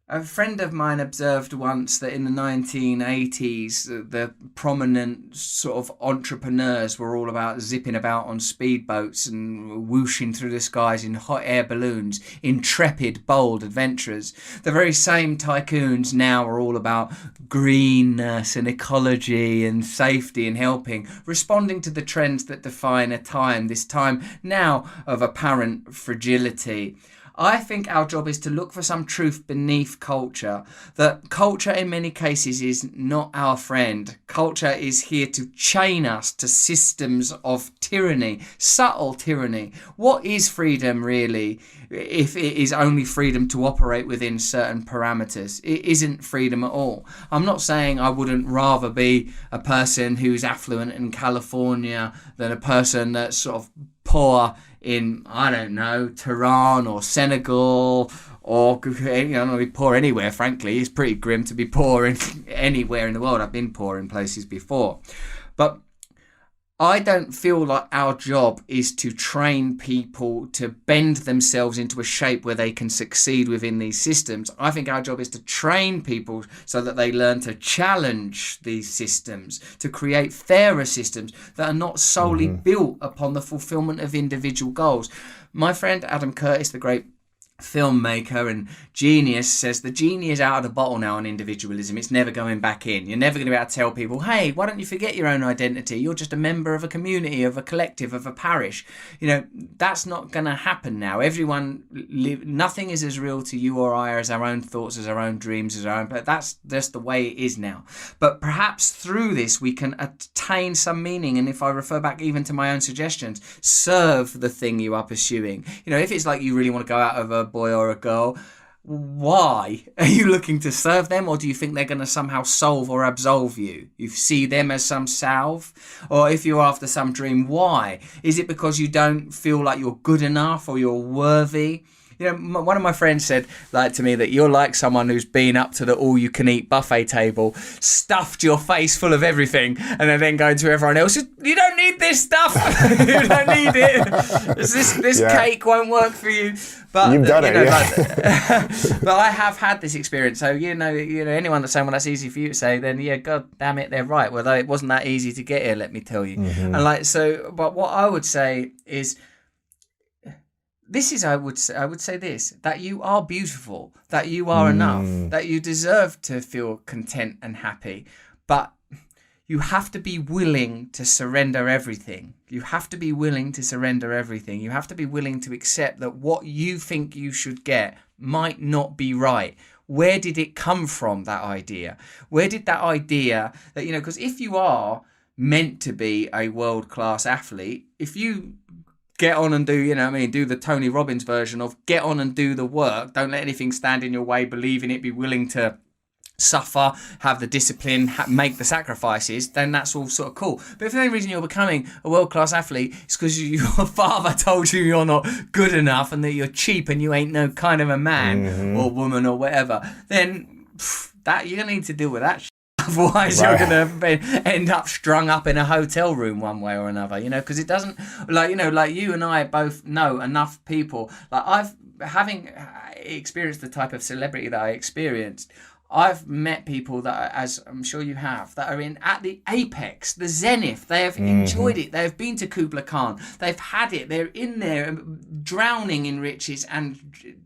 a friend of mine observed once that in the 1980s, the prominent sort of entrepreneurs were all about zipping about on speedboats and whooshing through the skies in hot air balloons, intrepid, bold adventurers. The very same tycoons now are all about greenness and ecology and safety and helping, responding to the trends that define a time, this time now of apparent fragility. I think our job is to look for some truth beneath culture. That culture in many cases is not our friend. Culture is here to chain us to systems of tyranny, subtle tyranny. What is freedom really, if it is only freedom to operate within certain parameters? It isn't freedom at all. I'm not saying I wouldn't rather be a person who's affluent in California than a person that's sort of poor in, I don't know, Tehran or Senegal, or, you know, I'm not be poor anywhere, frankly. It's pretty grim to be poor anywhere in the world. I've been poor in places before. But I don't feel like our job is to train people to bend themselves into a shape where they can succeed within these systems. I think our job is to train people so that they learn to challenge these systems, to create fairer systems that are not solely built upon the fulfillment of individual goals. My friend Adam Curtis, the great filmmaker and genius, says the genie is out of the bottle now on individualism. It's never going back in. You're never going to be able to tell people, hey, why don't you forget your own identity? You're just a member of a community, of a collective, of a parish. You know, that's not going to happen now. Nothing is as real to you or I as our own thoughts, as our own dreams, as our own, but that's just the way it is now. But perhaps through this we can attain some meaning, and if I refer back even to my own suggestions, serve the thing you are pursuing. You know, if it's like you really want to go out of a boy or a girl, why are you looking to serve them? Or do you think they're going to somehow solve or absolve you? You see them as some salve? Or if you're after some dream, why? Is it because you don't feel like you're good enough or you're worthy? You know, one of my friends said, like, to me, that you're like someone who's been up to the all-you-can-eat buffet table, stuffed your face full of everything, and then going to everyone else, you don't need this stuff. You don't need it. This cake won't work for you. But
you've done it,
but I have had this experience. So you know, anyone that's saying, well, that's easy for you to say, then yeah, God damn it, they're right. Well, it wasn't that easy to get here, let me tell you. And like, so, but what I would say is, I would say this, that you are beautiful, that you are enough, that you deserve to feel content and happy, but you have to be willing to surrender everything. You have to be willing to surrender everything. You have to be willing to accept that what you think you should get might not be right. Where did it come from, that idea? Where did that idea that, you know, because if you are meant to be a world-class athlete, if you get on and do, you know what I mean, do the Tony Robbins version of get on and do the work, don't let anything stand in your way, believe in it, be willing to suffer, have the discipline, make the sacrifices, then that's all sort of cool. But if the only reason you're becoming a world-class athlete is because your father told you you're not good enough and that you're cheap and you ain't no kind of a man or woman or whatever, then that you're going to need to deal with that shit. Otherwise, you're going to end up strung up in a hotel room one way or another, you know, because it doesn't, like, you know, like you and I both know enough people. Like, having experienced the type of celebrity that I experienced, I've met people that, as I'm sure you have, that are at the apex, the zenith. They have enjoyed it. They have been to Kubla Khan. They've had it. They're in there, drowning in riches and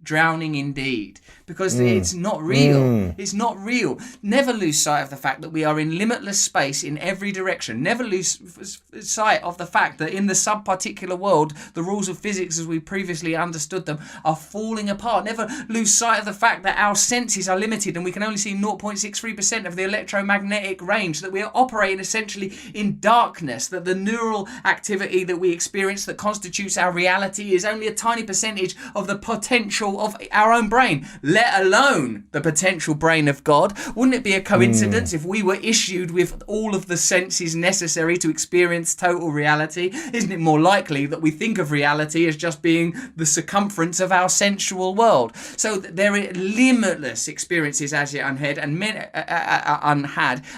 drowning indeed, because it's not real. It's not real. Never lose sight of the fact that we are in limitless space in every direction. Never lose sight of the fact that in the subparticular world, the rules of physics as we previously understood them are falling apart. Never lose sight of the fact that our senses are limited and we can only see 0.63% of the electromagnetic range, that we are operating essentially in darkness, that the neural activity that we experience that constitutes our reality is only a tiny percentage of the potential of our own brain, let alone the potential brain of God. Wouldn't it be a coincidence if we were issued with all of the senses necessary to experience total reality? Isn't it more likely that we think of reality as just being the circumference of our sensual world? So there are limitless experiences as yet unhad,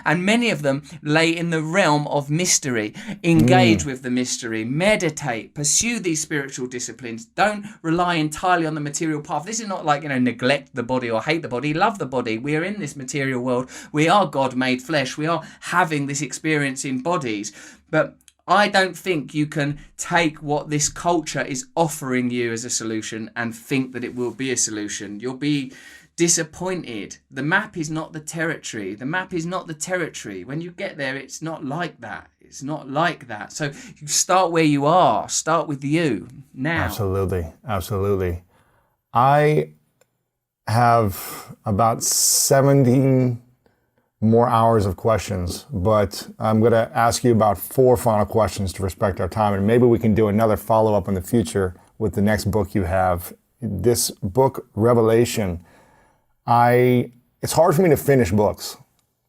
and many of them lay in the realm of mystery. Engage with the mystery, meditate, pursue these spiritual disciplines. Don't rely entirely on the material path. This is not like, neglect the body or hate the body. Love the body. We are in this material world. We are God made flesh. We are having this experience in bodies. But I don't think you can take what this culture is offering you as a solution and think that it will be a solution. You'll be disappointed. The map is not the territory. The map is not the territory. When you get there, it's not like that. It's not like that. So you start where you are. Start with you now.
Absolutely. I have about 17 more hours of questions, but I'm going to ask you about 4 final questions to respect our time, and maybe we can do another follow-up in the future with the next book you have. This book, Revelation, it's hard for me to finish books.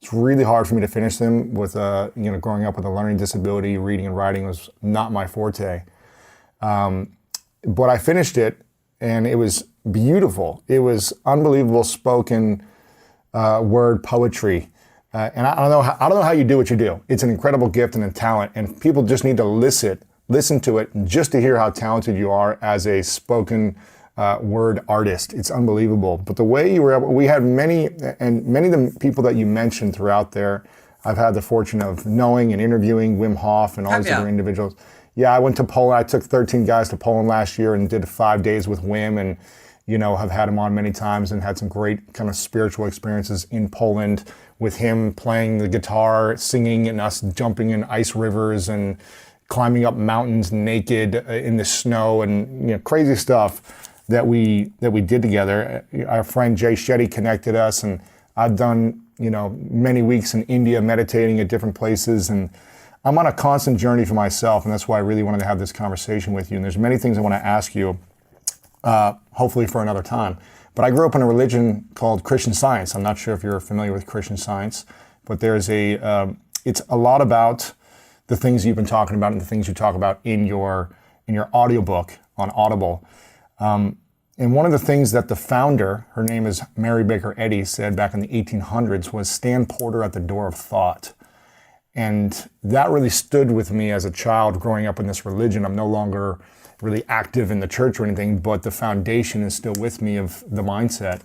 It's really hard for me to finish them with growing up with a learning disability. Reading and writing was not my forte. But I finished it, and it was beautiful. It was unbelievable spoken word poetry. And I don't know how you do what you do. It's an incredible gift and a talent, and people just need to listen to it just to hear how talented you are as a spoken word artist. It's unbelievable. But the way we had many of the people that you mentioned throughout there, I've had the fortune of knowing and interviewing Wim Hof and all these other individuals. Yeah, I went to Poland. I took 13 guys to Poland last year and did 5 days with Wim, and have had him on many times and had some great kind of spiritual experiences in Poland with him playing the guitar, singing, and us jumping in ice rivers and climbing up mountains naked in the snow, and crazy stuff that we did together. Our friend Jay Shetty connected us, and I've done many weeks in India meditating at different places, and I'm on a constant journey for myself, and that's why I really wanted to have this conversation with you. And there's many things I want to ask you, hopefully for another time. But I grew up in a religion called Christian Science. I'm not sure if you're familiar with Christian Science, but there's it's a lot about the things you've been talking about and the things you talk about in your audiobook on Audible. And one of the things that the founder, her name is Mary Baker Eddy, said back in the 1800s was stand porter at the door of thought. And that really stood with me as a child growing up in this religion. I'm no longer really active in the church or anything, but the foundation is still with me of the mindset.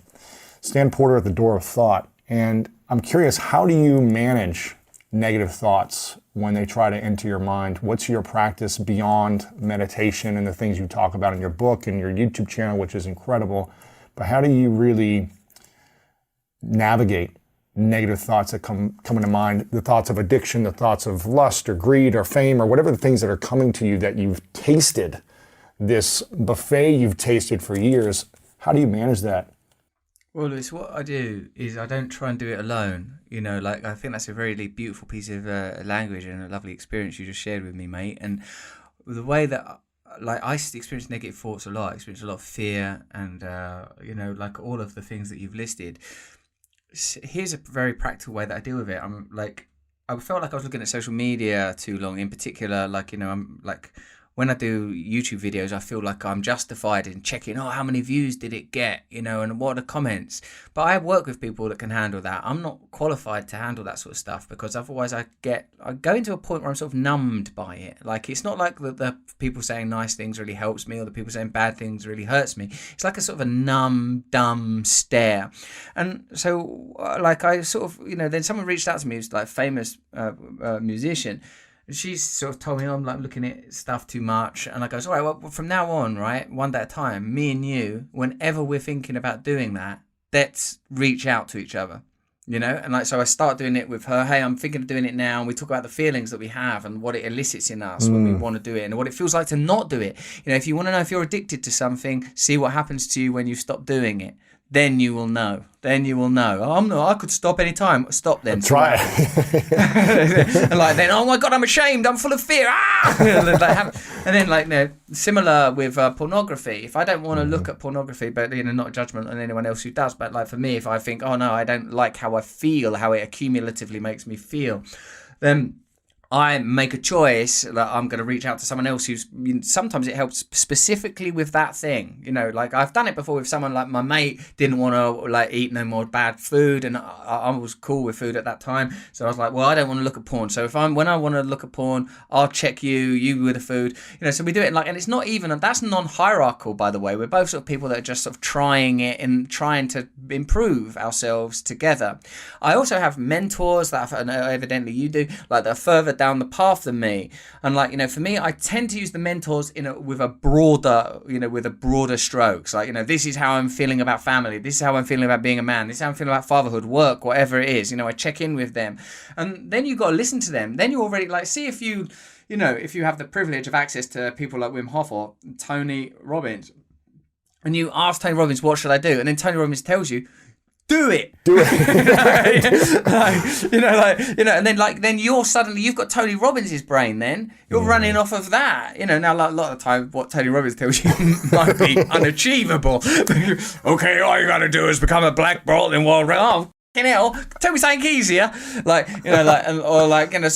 Stand porter at the door of thought. And I'm curious, how do you manage negative thoughts when they try to enter your mind? What's your practice beyond meditation and the things you talk about in your book and your YouTube channel, which is incredible? But how do you really navigate negative thoughts that come into mind, the thoughts of addiction, the thoughts of lust or greed or fame or whatever the things that are coming to you that you've tasted, this buffet you've tasted for years? How do you manage that?
Well, Lewis, what I do is I don't try and do it alone. I think that's a very beautiful piece of language and a lovely experience you just shared with me, mate. And the way that, I experience negative thoughts a lot. I experience a lot of fear and, all of the things that you've listed. Here's a very practical way that I deal with it. I felt like I was looking at social media too long. In particular, when I do YouTube videos, I feel like I'm justified in checking, how many views did it get, and what are the comments. But I work with people that can handle that. I'm not qualified to handle that sort of stuff, because otherwise I go into a point where I'm sort of numbed by it. Like, it's not like the people saying nice things really helps me, or the people saying bad things really hurts me. It's like a sort of a numb, dumb stare. And so, like, I sort of, then someone reached out to me who's like a famous musician. She's sort of told me, I'm like looking at stuff too much. And I goes, all right, well, from now on, right, one day at a time, me and you, whenever we're thinking about doing that, let's reach out to each other, And like, so I start doing it with her. Hey, I'm thinking of doing it now. And we talk about the feelings that we have and what it elicits in us when we want to do it, and what it feels like to not do it. If you want to know if you're addicted to something, see what happens to you when you stop doing it. Then you will know. I could stop any time. Stop then.
Try it.
And like then, oh my God, I'm ashamed. I'm full of fear. And then like, similar with pornography. If I don't want to look at pornography, but not a judgment on anyone else who does, but like for me, if I think, oh no, I don't like how I feel, how it accumulatively makes me feel, then I make a choice that I'm going to reach out to someone else who's, sometimes it helps specifically with that thing. Like I've done it before with someone, like my mate didn't want to like eat no more bad food, and I was cool with food at that time. So I was like, well, I don't want to look at porn. So when I want to look at porn, I'll check you with the food, so we do it like, and it's not even, that's non-hierarchical, by the way. We're both sort of people that are just sort of trying it and trying to improve ourselves together. I also have mentors that evidently you do, like that are further down the path than me, and like for me, I tend to use the mentors with a broader strokes, like this is how I'm feeling about family, this is how I'm feeling about being a man, this is how I'm feeling about fatherhood, work, whatever it is. I check in with them, and then you got to listen to them. Then you already like see if you if you have the privilege of access to people like Wim Hof or Tony Robbins, and you ask Tony Robbins, what should I do? And then Tony Robbins tells you, do it. And then you've got Tony Robbins' brain. Then you're running off of that. Now like, a lot of the time, what Tony Robbins tells you might be unachievable. Okay, all you got to do is become a black belt in world. Hell, tell me something easier, sort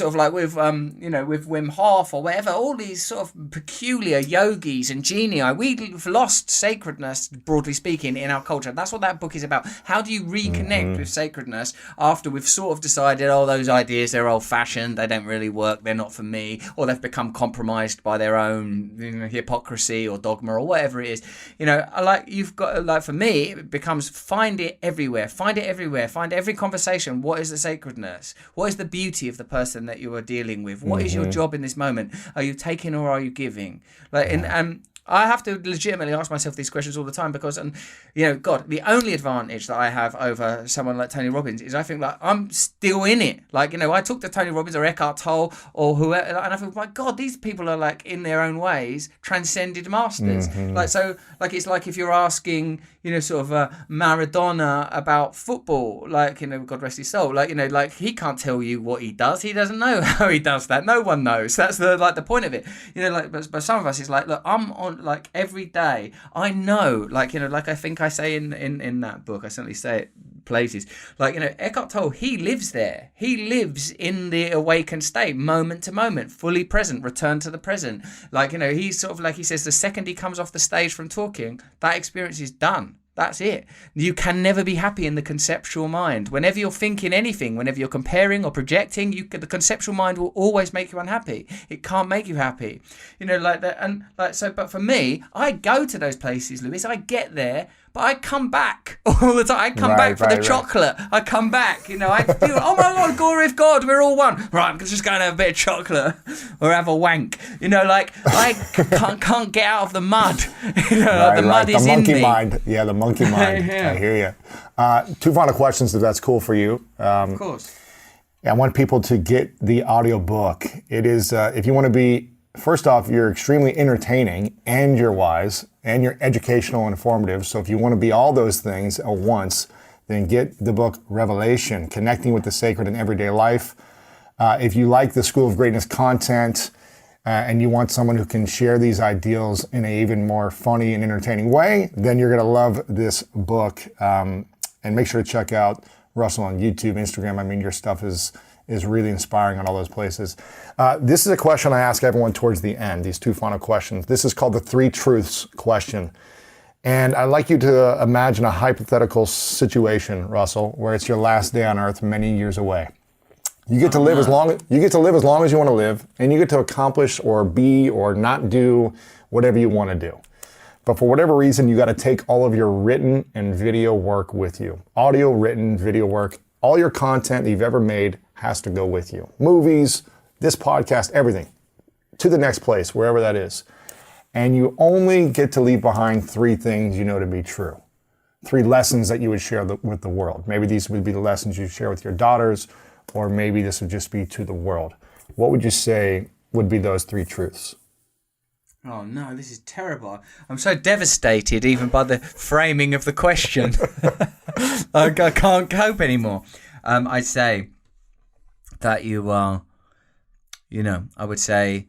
of like with with Wim Hof or whatever. All these sort of peculiar yogis and genii, we've lost sacredness, broadly speaking, in our culture. That's what that book is about. How do you reconnect with sacredness after we've sort of decided, those ideas, they're old-fashioned, they don't really work, they're not for me, or they've become compromised by their own hypocrisy or dogma or whatever it is. You've got, like, for me, it becomes find it everywhere. Find every conversation. What is the sacredness? What is the beauty of the person that you are dealing with? What is your job in this moment? Are you taking or are you giving? I have to legitimately ask myself these questions all the time, because, God, the only advantage that I have over someone like Tony Robbins is I think like I'm still in it. Like, I talk to Tony Robbins or Eckhart Tolle or whoever, and I think, my God, these people are like in their own ways transcended masters. It's like if you're asking, sort of Maradona about football, like, God rest his soul, like he can't tell you what he does. He doesn't know how he does that. No one knows. That's the point of it. But some of us is like, look, I'm on, like, every day I know, like I think I say in that book, I certainly say it places, like Eckhart Tolle, he lives there. He lives in the awakened state, moment to moment, fully present, return to the present. He's sort of like, he says, the second he comes off the stage from talking, that experience is done. That's it. You can never be happy in the conceptual mind. Whenever you're thinking anything, whenever you're comparing or projecting, the conceptual mind will always make you unhappy. It can't make you happy. Like that. And like, so, but for me, I go to those places, Lewis. I get there, but I come back all the time. I come back for the chocolate. I come back, I feel, oh my God, we're all one. Right, I'm just going to have a bit of chocolate or have a wank. I can't get out of the mud. The mud is in me.
The monkey mind. Yeah, the monkey mind. Yeah. I hear you. Two final questions, if that's cool for you.
Of course.
I want people to get the audio book. It is, if you want to be, first off, you're extremely entertaining, and you're wise, and you're educational and informative. So if you want to be all those things at once, then get the book Revelation, Connecting with the Sacred in Everyday Life. If you like the School of Greatness content, and you want someone who can share these ideals in an even more funny and entertaining way, then you're going to love this book. And make sure to check out Russell on YouTube, Instagram. I mean, your stuff is is really inspiring on all those places. This is a question I ask everyone towards the end, these two final questions. This is called the 3 truths question. And I'd like you to imagine a hypothetical situation, Russell, where it's your last day on earth many years away. You get to live as long as you want to live, and you get to accomplish or be or not do whatever you want to do. But for whatever reason, you got to take all of your written and video work with you. Audio, written, video work, all your content that you've ever made has to go with you. Movies, this podcast, everything. To the next place, wherever that is. And you only get to leave behind 3 things you know to be true. 3 lessons that you would share with the world. Maybe these would be the lessons you share with your daughters, or maybe this would just be to the world. What would you say would be those 3 truths?
Oh no, this is terrible. I'm so devastated even by the framing of the question. I can't cope anymore. I'd say that you are, I would say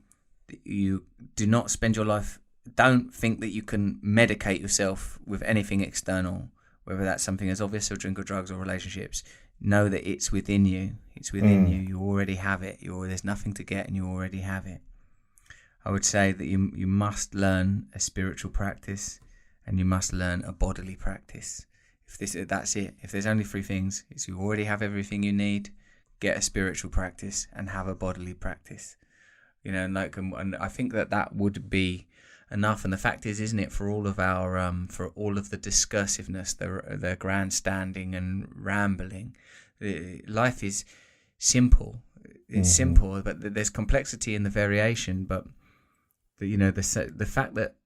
that you do not spend your life, don't think that you can medicate yourself with anything external, whether that's something as obvious as drink or drugs or relationships. Know that it's within you. It's within you. You already have it. There's nothing to get and you already have it. I would say that you must learn a spiritual practice and you must learn a bodily practice. That's it. If there's only 3 things, it's you already have everything you need, get a spiritual practice and have a bodily practice. And I think that would be enough. And the fact is, isn't it, for all of our for all of the discursiveness, the grandstanding and rambling, life is simple. It's simple, but there's complexity in the variation. But the fact that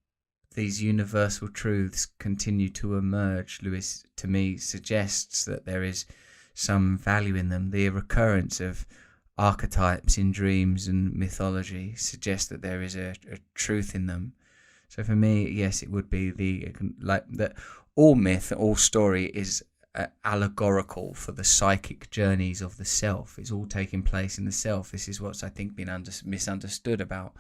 these universal truths continue to emerge, Lewis, to me suggests that there is some value in them. The recurrence of archetypes in dreams and mythology suggests that there is a truth in them. So for me, yes, it would be that all myth, all story is allegorical for the psychic journeys of the self. It's all taking place in the self. This is what's, I think, been misunderstood about,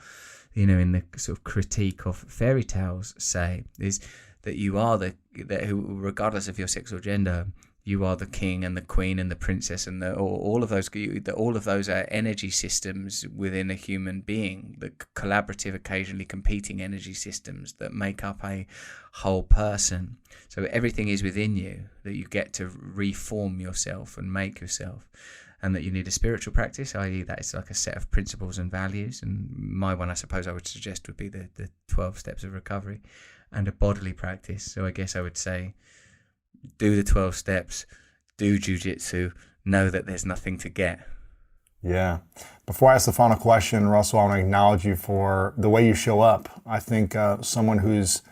in the sort of critique of fairy tales, say, is that you are regardless of your sex or gender, you are the king and the queen and the princess and all of those are energy systems within a human being, the collaborative, occasionally competing energy systems that make up a whole person. So everything is within you, that you get to reform yourself and make yourself, and that you need a spiritual practice, i.e. that it's like a set of principles and values. And my one, I suppose I would suggest, would be the 12 steps of recovery, and a bodily practice. So I guess I would say, do the 12 steps, do jiu-jitsu, know that there's nothing to get.
Yeah. Before I ask the final question, Russell, I want to acknowledge you for the way you show up. I think someone who's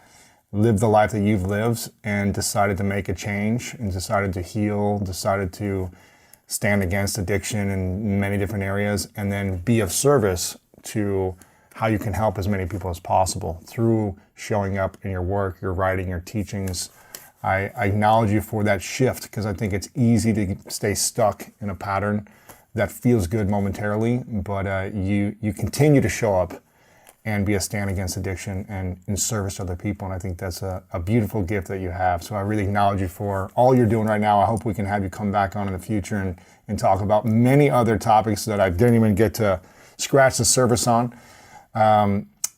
lived the life that you've lived and decided to make a change and decided to heal, decided to stand against addiction in many different areas, and then be of service to how you can help as many people as possible through showing up in your work, your writing, your teachings. I acknowledge you for that shift, because I think it's easy to stay stuck in a pattern that feels good momentarily, but you continue to show up and be a stand against addiction and in service to other people. And I think that's a beautiful gift that you have. So I really acknowledge you for all you're doing right now. I hope we can have you come back on in the future and talk about many other topics that I didn't even get to scratch the surface on.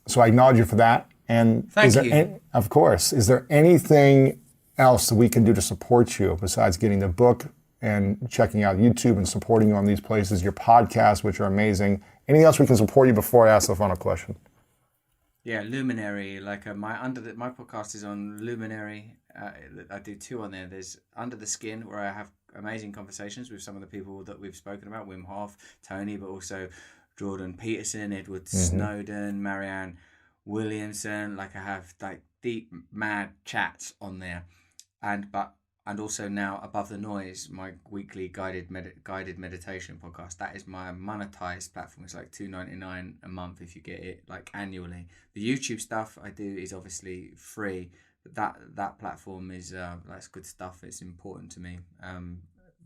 So I acknowledge you for that. And
Thank you.
Of course, is there anything else that we can do to support you besides getting the book and checking out YouTube and supporting you on these places, your podcasts, which are amazing? Anything else we can support you before I ask the final question?
Yeah, Luminary. Like my podcast is on Luminary. I do 2 on there. There's Under the Skin, where I have amazing conversations with some of the people that we've spoken about, Wim Hof, Tony, but also Jordan Peterson, Edward Snowden, Marianne Williamson. Like I have like deep, mad chats on there, and also now Above the Noise, my weekly guided meditation podcast. That is my monetized platform. It's like $2.99 a month if you get it like annually. The YouTube stuff I do is obviously free, but that platform is that's good stuff. It's important to me.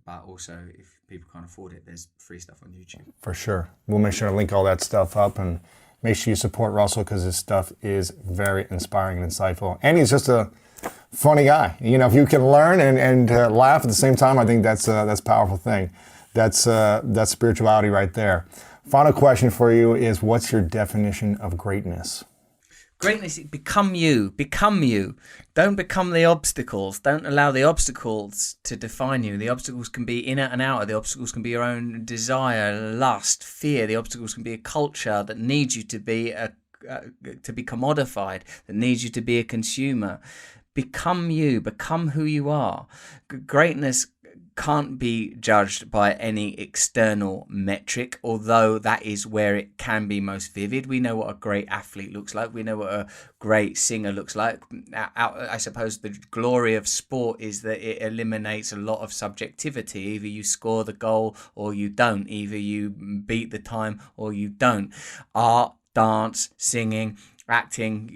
But also, if people can't afford it, there's free stuff on YouTube. For sure. We'll make sure to link all that stuff up, and make sure you support Russell, because his stuff is very inspiring and insightful. And he's just a funny guy. If you can learn and laugh at the same time, I think that's a powerful thing.
That's spirituality right there. Final question for you is, what's your definition of greatness?
Greatness, become you. Become you. Don't become the obstacles. Don't allow the obstacles to define you. The obstacles can be inner and outer. The obstacles can be your own desire, lust, fear. The obstacles can be a culture that needs you to be commodified, that needs you to be a consumer. Become you. Become who you are. Greatness can't be judged by any external metric, although that is where it can be most vivid. We know what a great athlete looks like. We know what a great singer looks like. I suppose the glory of sport is that it eliminates a lot of subjectivity. Either you score the goal or you don't. Either you beat the time or you don't. Art, dance, singing, acting,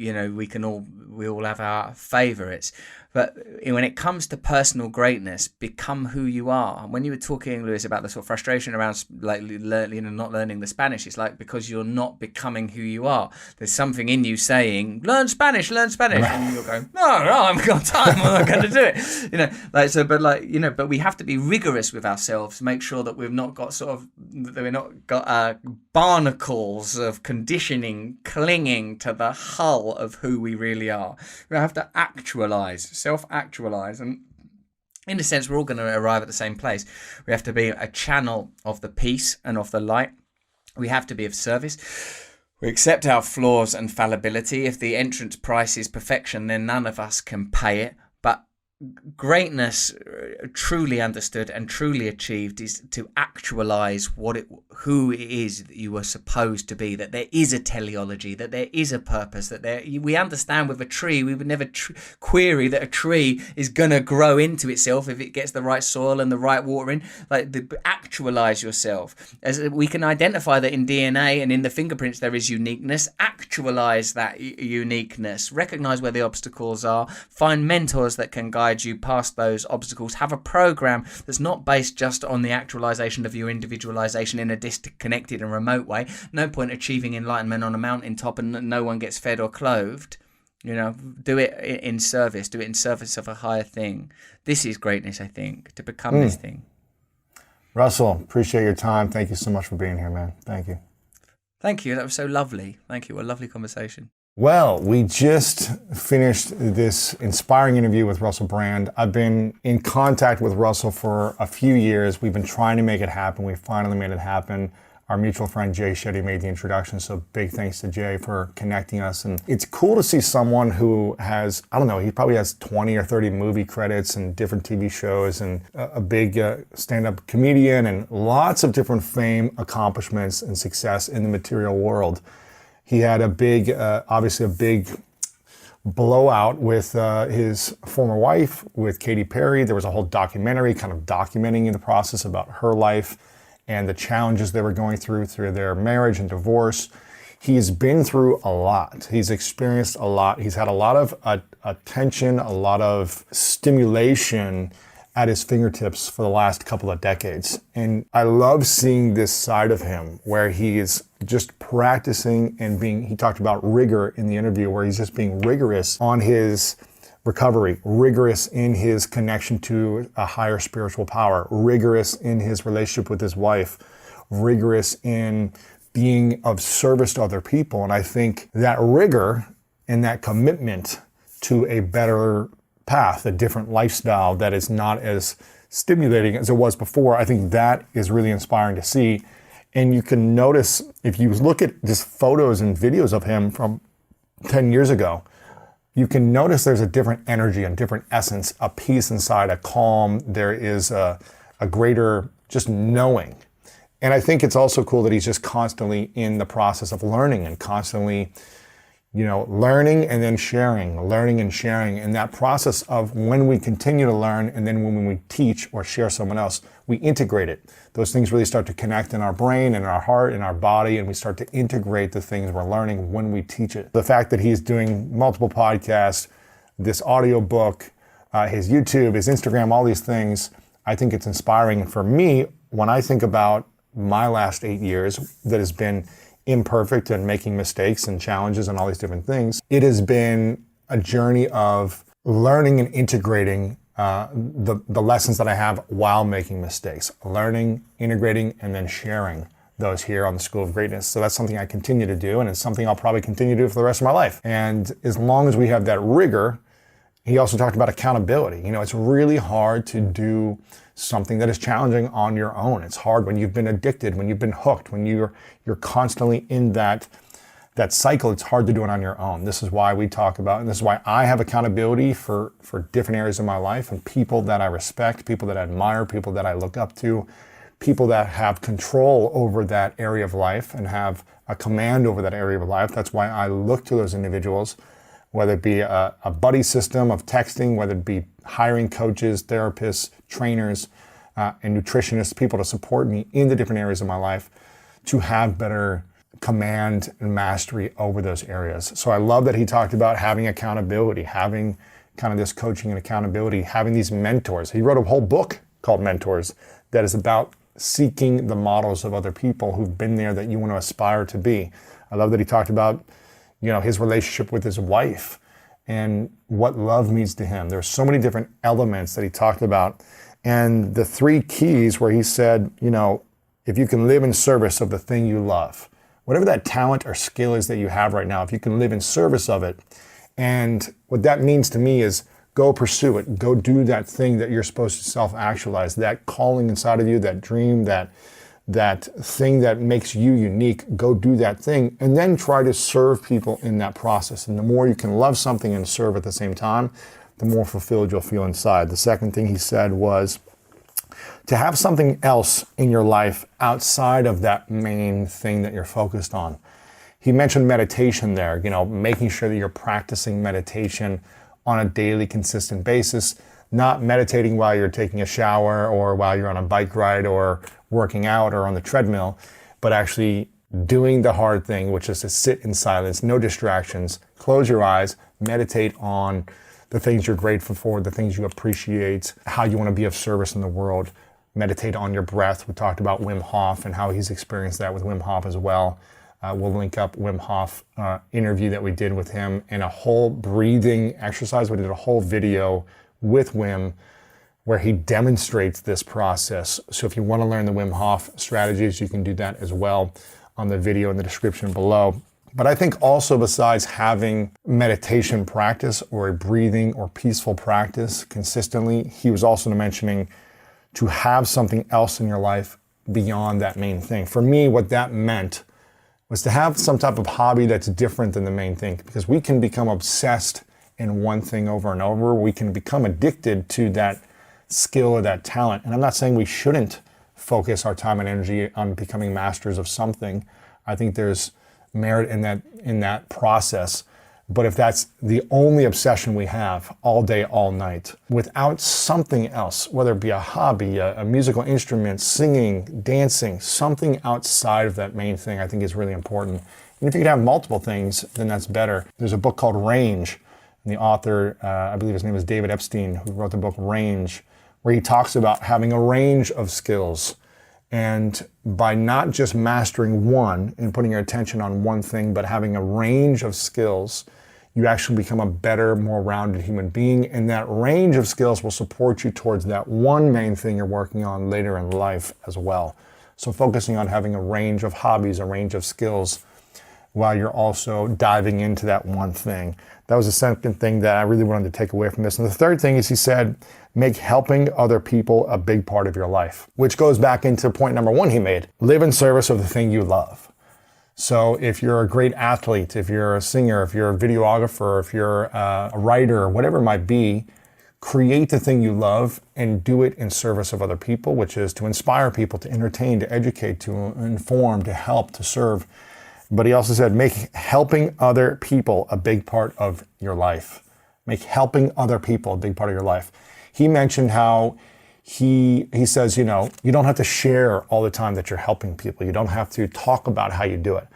we all have our favorites. But when it comes to personal greatness, become who you are. When you were talking, Lewis, about the sort of frustration around like not learning the Spanish, it's like because you're not becoming who you are. There's something in you saying, learn Spanish, and you're going, no, I haven't got time, I'm not going to do it. But we have to be rigorous with ourselves, make sure that we've not got barnacles of conditioning clinging to the hull of who we really are. We have to self-actualize, and in a sense we're all going to arrive at the same place. We have to be a channel of the peace and of the light. We have to be of service. We accept our flaws and fallibility. If the entrance price is perfection, then none of us can pay it. But greatness, truly understood and truly achieved, is to actualize who it is that you were supposed to be, that there is a teleology, that there is a purpose, we understand with a tree, we would never query that a tree is going to grow into itself if it gets the right soil and the right water in. Actualize yourself. As we can identify that in DNA and in the fingerprints there is uniqueness. Actualize that uniqueness. Recognize where the obstacles are. Find mentors that can guide you past those obstacles. Have a program that's not based just on the actualization of your individualization in a disconnected and remote way. No point achieving enlightenment on a mountaintop and no one gets fed or clothed. Do it in service. Do it in service of a higher thing. This is greatness, I think, to become this thing.
Russell, appreciate your time. Thank you so much for being here, man. Thank you.
Thank you. That was so lovely. Thank you. What a lovely conversation.
Well, we just finished this inspiring interview with Russell Brand. I've been in contact with Russell for a few years. We've been trying to make it happen. We finally made it happen. Our mutual friend Jay Shetty made the introduction, so big thanks to Jay for connecting us. And it's cool to see someone who has, he probably has 20 or 30 movie credits and different TV shows, and a big stand-up comedian, and lots of different fame, accomplishments, and success in the material world. He had obviously a big blowout with his former wife, with Katy Perry. There was a whole documentary kind of documenting the process about her life and the challenges they were going through their marriage and divorce. He's been through a lot. He's experienced a lot. He's had a lot of attention, a lot of stimulation at his fingertips for the last couple of decades. And I love seeing this side of him where he is just practicing and he talked about rigor in the interview, where he's just being rigorous on his recovery, rigorous in his connection to a higher spiritual power, rigorous in his relationship with his wife, rigorous in being of service to other people. And I think that rigor and that commitment to a better path, a different lifestyle that is not as stimulating as it was before, I think that is really inspiring to see. And you can notice, if you look at just photos and videos of him from 10 years ago, you can notice there's a different energy and different essence, a peace inside, a calm. There is a greater just knowing. And I think it's also cool that he's just constantly in the process of learning and constantly, learning and then sharing, learning and sharing. And that process of when we continue to learn and then when we teach or share someone else, we integrate it. Those things really start to connect in our brain and our heart and our body, and we start to integrate the things we're learning when we teach it. The fact that he's doing multiple podcasts, this audio book, his YouTube, his Instagram, all these things, I think it's inspiring. And for me, when I think about my last 8 years that has been imperfect and making mistakes and challenges and all these different things, it has been a journey of learning and integrating the lessons that I have while making mistakes, learning, integrating, and then sharing those here on the School of Greatness. So that's something I continue to do, and it's something I'll probably continue to do for the rest of my life. And as long as we have that rigor, he also talked about accountability. You know, it's really hard to do something that is challenging on your own. It's hard when you've been addicted, when you've been hooked, when you're constantly in that cycle. It's hard to do it on your own. This is why we talk about, and this is why I have accountability for different areas of my life and people that I respect, people that I admire, people that I look up to, people that have control over that area of life and have a command over that area of life. That's why I look to those individuals, whether it be a buddy system of texting, whether it be hiring coaches, therapists, trainers, and nutritionists, people to support me in the different areas of my life to have better command and mastery over those areas. So I love that he talked about having accountability, having kind of this coaching and accountability, having these mentors. He wrote a whole book called Mentors that is about seeking the models of other people who've been there that you want to aspire to be. I love that he talked about, you know, his relationship with his wife and what love means to him. There's so many different elements that he talked about. And the 3 keys where he said, you know, if you can live in service of the thing you love, whatever that talent or skill is that you have right now, if you can live in service of it. And what that means to me is go pursue it. Go do that thing that you're supposed to self-actualize, that calling inside of you, that dream, that thing that makes you unique. Go do that thing and then try to serve people in that process. And the more you can love something and serve at the same time, the more fulfilled you'll feel inside. The second thing he said was to have something else in your life outside of that main thing that you're focused on. He mentioned meditation there, you know, making sure that you're practicing meditation on a daily, consistent basis, not meditating while you're taking a shower or while you're on a bike ride or working out or on the treadmill, but actually doing the hard thing, which is to sit in silence, no distractions, close your eyes, meditate on the things you're grateful for, the things you appreciate, how you want to be of service in the world. Meditate on your breath. We talked about Wim Hof and how he's experienced that with Wim Hof as well. We'll link up Wim Hof interview that we did with him and a whole breathing exercise. We did a whole video with Wim where he demonstrates this process. So if you want to learn the Wim Hof strategies, you can do that as well on the video in the description below. But I think also besides having meditation practice or a breathing or peaceful practice consistently, he was also mentioning to have something else in your life beyond that main thing. For me, what that meant was to have some type of hobby that's different than the main thing, because we can become obsessed in one thing over and over. We can become addicted to that skill or that talent. And I'm not saying we shouldn't focus our time and energy on becoming masters of something. I think there's merit in that process. But if that's the only obsession we have all day, all night, without something else, whether it be a hobby, a musical instrument, singing, dancing, something outside of that main thing, I think is really important. And if you can have multiple things, then that's better. There's a book called Range, and the author, I believe his name is David Epstein, who wrote the book Range, where he talks about having a range of skills. And by not just mastering one and putting your attention on one thing, but having a range of skills, you actually become a better, more rounded human being. And that range of skills will support you towards that one main thing you're working on later in life as well. So focusing on having a range of hobbies, a range of skills, while you're also diving into that one thing. That was the second thing that I really wanted to take away from this. And the third thing is he said, make helping other people a big part of your life, which goes back into point number 1 he made. Live in service of the thing you love. So if you're a great athlete, if you're a singer, if you're a videographer, if you're a writer, whatever it might be, create the thing you love and do it in service of other people, which is to inspire people, to entertain, to educate, to inform, to help, to serve. But he also said, make helping other people a big part of your life. Make helping other people a big part of your life. He mentioned how he says, you know, you don't have to share all the time that you're helping people. You don't have to talk about how you do it.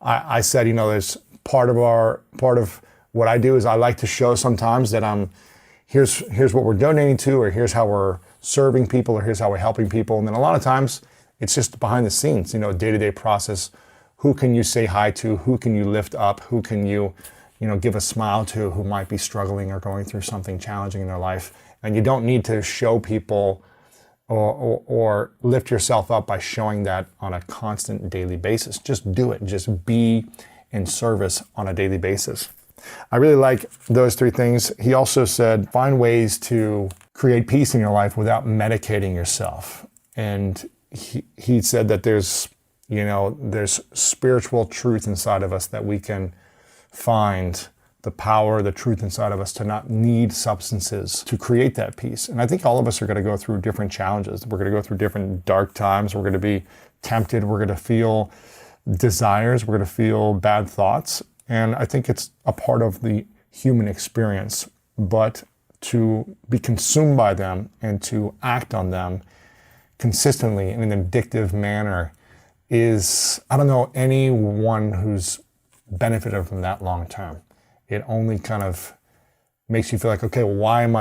I said, you know, there's part of what I do is I like to show sometimes that here's what we're donating to, or here's how we're serving people, or here's how we're helping people. And then a lot of times it's just behind the scenes, you know, day-to-day process. Who can you say hi to? Who can you lift up? Who can you give a smile to who might be struggling or going through something challenging in their life? And you don't need to show people or lift yourself up by showing that on a constant daily basis. Just do it. Just be in service on a daily basis. I really like those three things. He also said, find ways to create peace in your life without medicating yourself. And he said that there's spiritual truth inside of us that we can find, the power, the truth inside of us to not need substances to create that peace. And I think all of us are going to go through different challenges. We're going to go through different dark times. We're going to be tempted. We're going to feel desires. We're going to feel bad thoughts. And I think it's a part of the human experience. But to be consumed by them and to act on them consistently in an addictive manner is, I don't know anyone who's benefited from that long term. It only kind of makes you feel like, okay, well, why am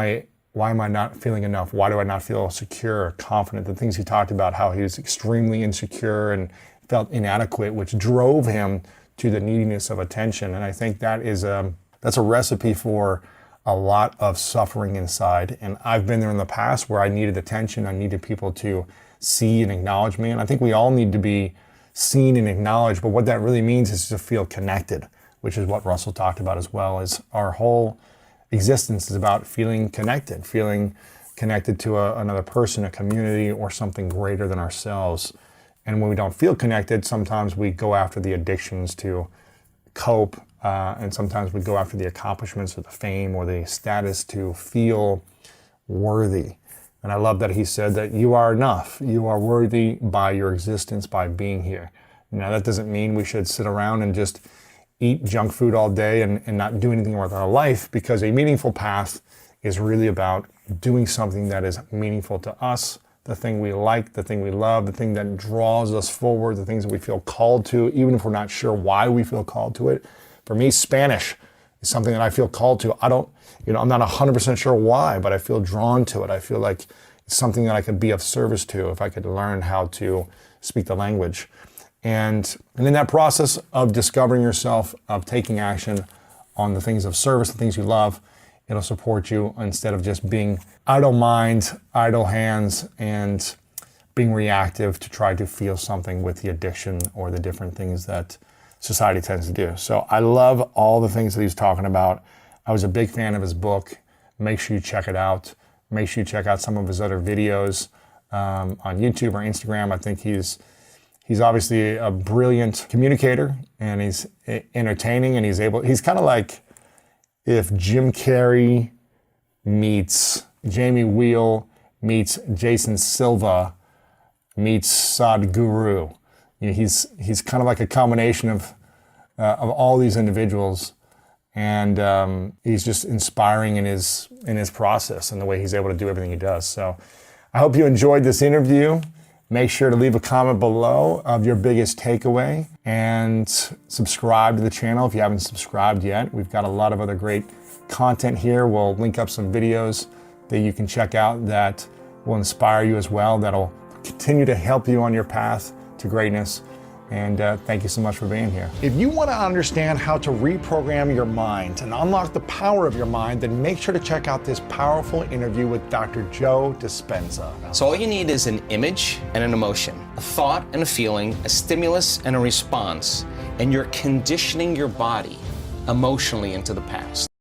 I not feeling enough? Why do I not feel secure or confident? The things he talked about, how he was extremely insecure and felt inadequate, which drove him to the neediness of attention. And I think that's a recipe for a lot of suffering inside. And I've been there in the past where I needed attention. I needed people to see and acknowledge me. And I think we all need to be seen and acknowledged. But what that really means is to feel connected, which is what Russell talked about as well, is our whole existence is about feeling connected to another person, a community, or something greater than ourselves. And when we don't feel connected, sometimes we go after the addictions to cope, and sometimes we go after the accomplishments or the fame or the status to feel worthy. And I love that he said that you are enough. You are worthy by your existence, by being here. Now, that doesn't mean we should sit around and just eat junk food all day and not do anything with our life, because a meaningful path is really about doing something that is meaningful to us, the thing we like, the thing we love, the thing that draws us forward, the things that we feel called to, even if we're not sure why we feel called to it. For me, Spanish is something that I feel called to. I'm not 100% sure why, but I feel drawn to it. I feel like it's something that I could be of service to if I could learn how to speak the language. And in that process of discovering yourself, of taking action on the things of service, the things you love, it'll support you instead of just being idle mind, idle hands, and being reactive to try to feel something with the addiction or the different things that society tends to do. So I love all the things that he's talking about. I was a big fan of his book. Make sure you check it out. Make sure you check out some of his other videos on YouTube or Instagram. I think he's obviously a brilliant communicator, and he's entertaining, and he's kind of like if Jim Carrey meets Jamie Wheel meets Jason Silva meets Sadhguru. He's kind of like a combination of all these individuals, and he's just inspiring in his process and the way he's able to do everything he does. So I hope you enjoyed this interview. Make sure to leave a comment below of your biggest takeaway, and subscribe to the channel if you haven't subscribed yet. We've got a lot of other great content here. We'll link up some videos that you can check out that will inspire you as well, that'll continue to help you on your path to greatness. And thank you so much for being here. If you want to understand how to reprogram your mind and unlock the power of your mind, then make sure to check out this powerful interview with Dr. Joe Dispenza.
So all you need is an image and an emotion, a thought and a feeling, a stimulus and a response, and you're conditioning your body emotionally into the past.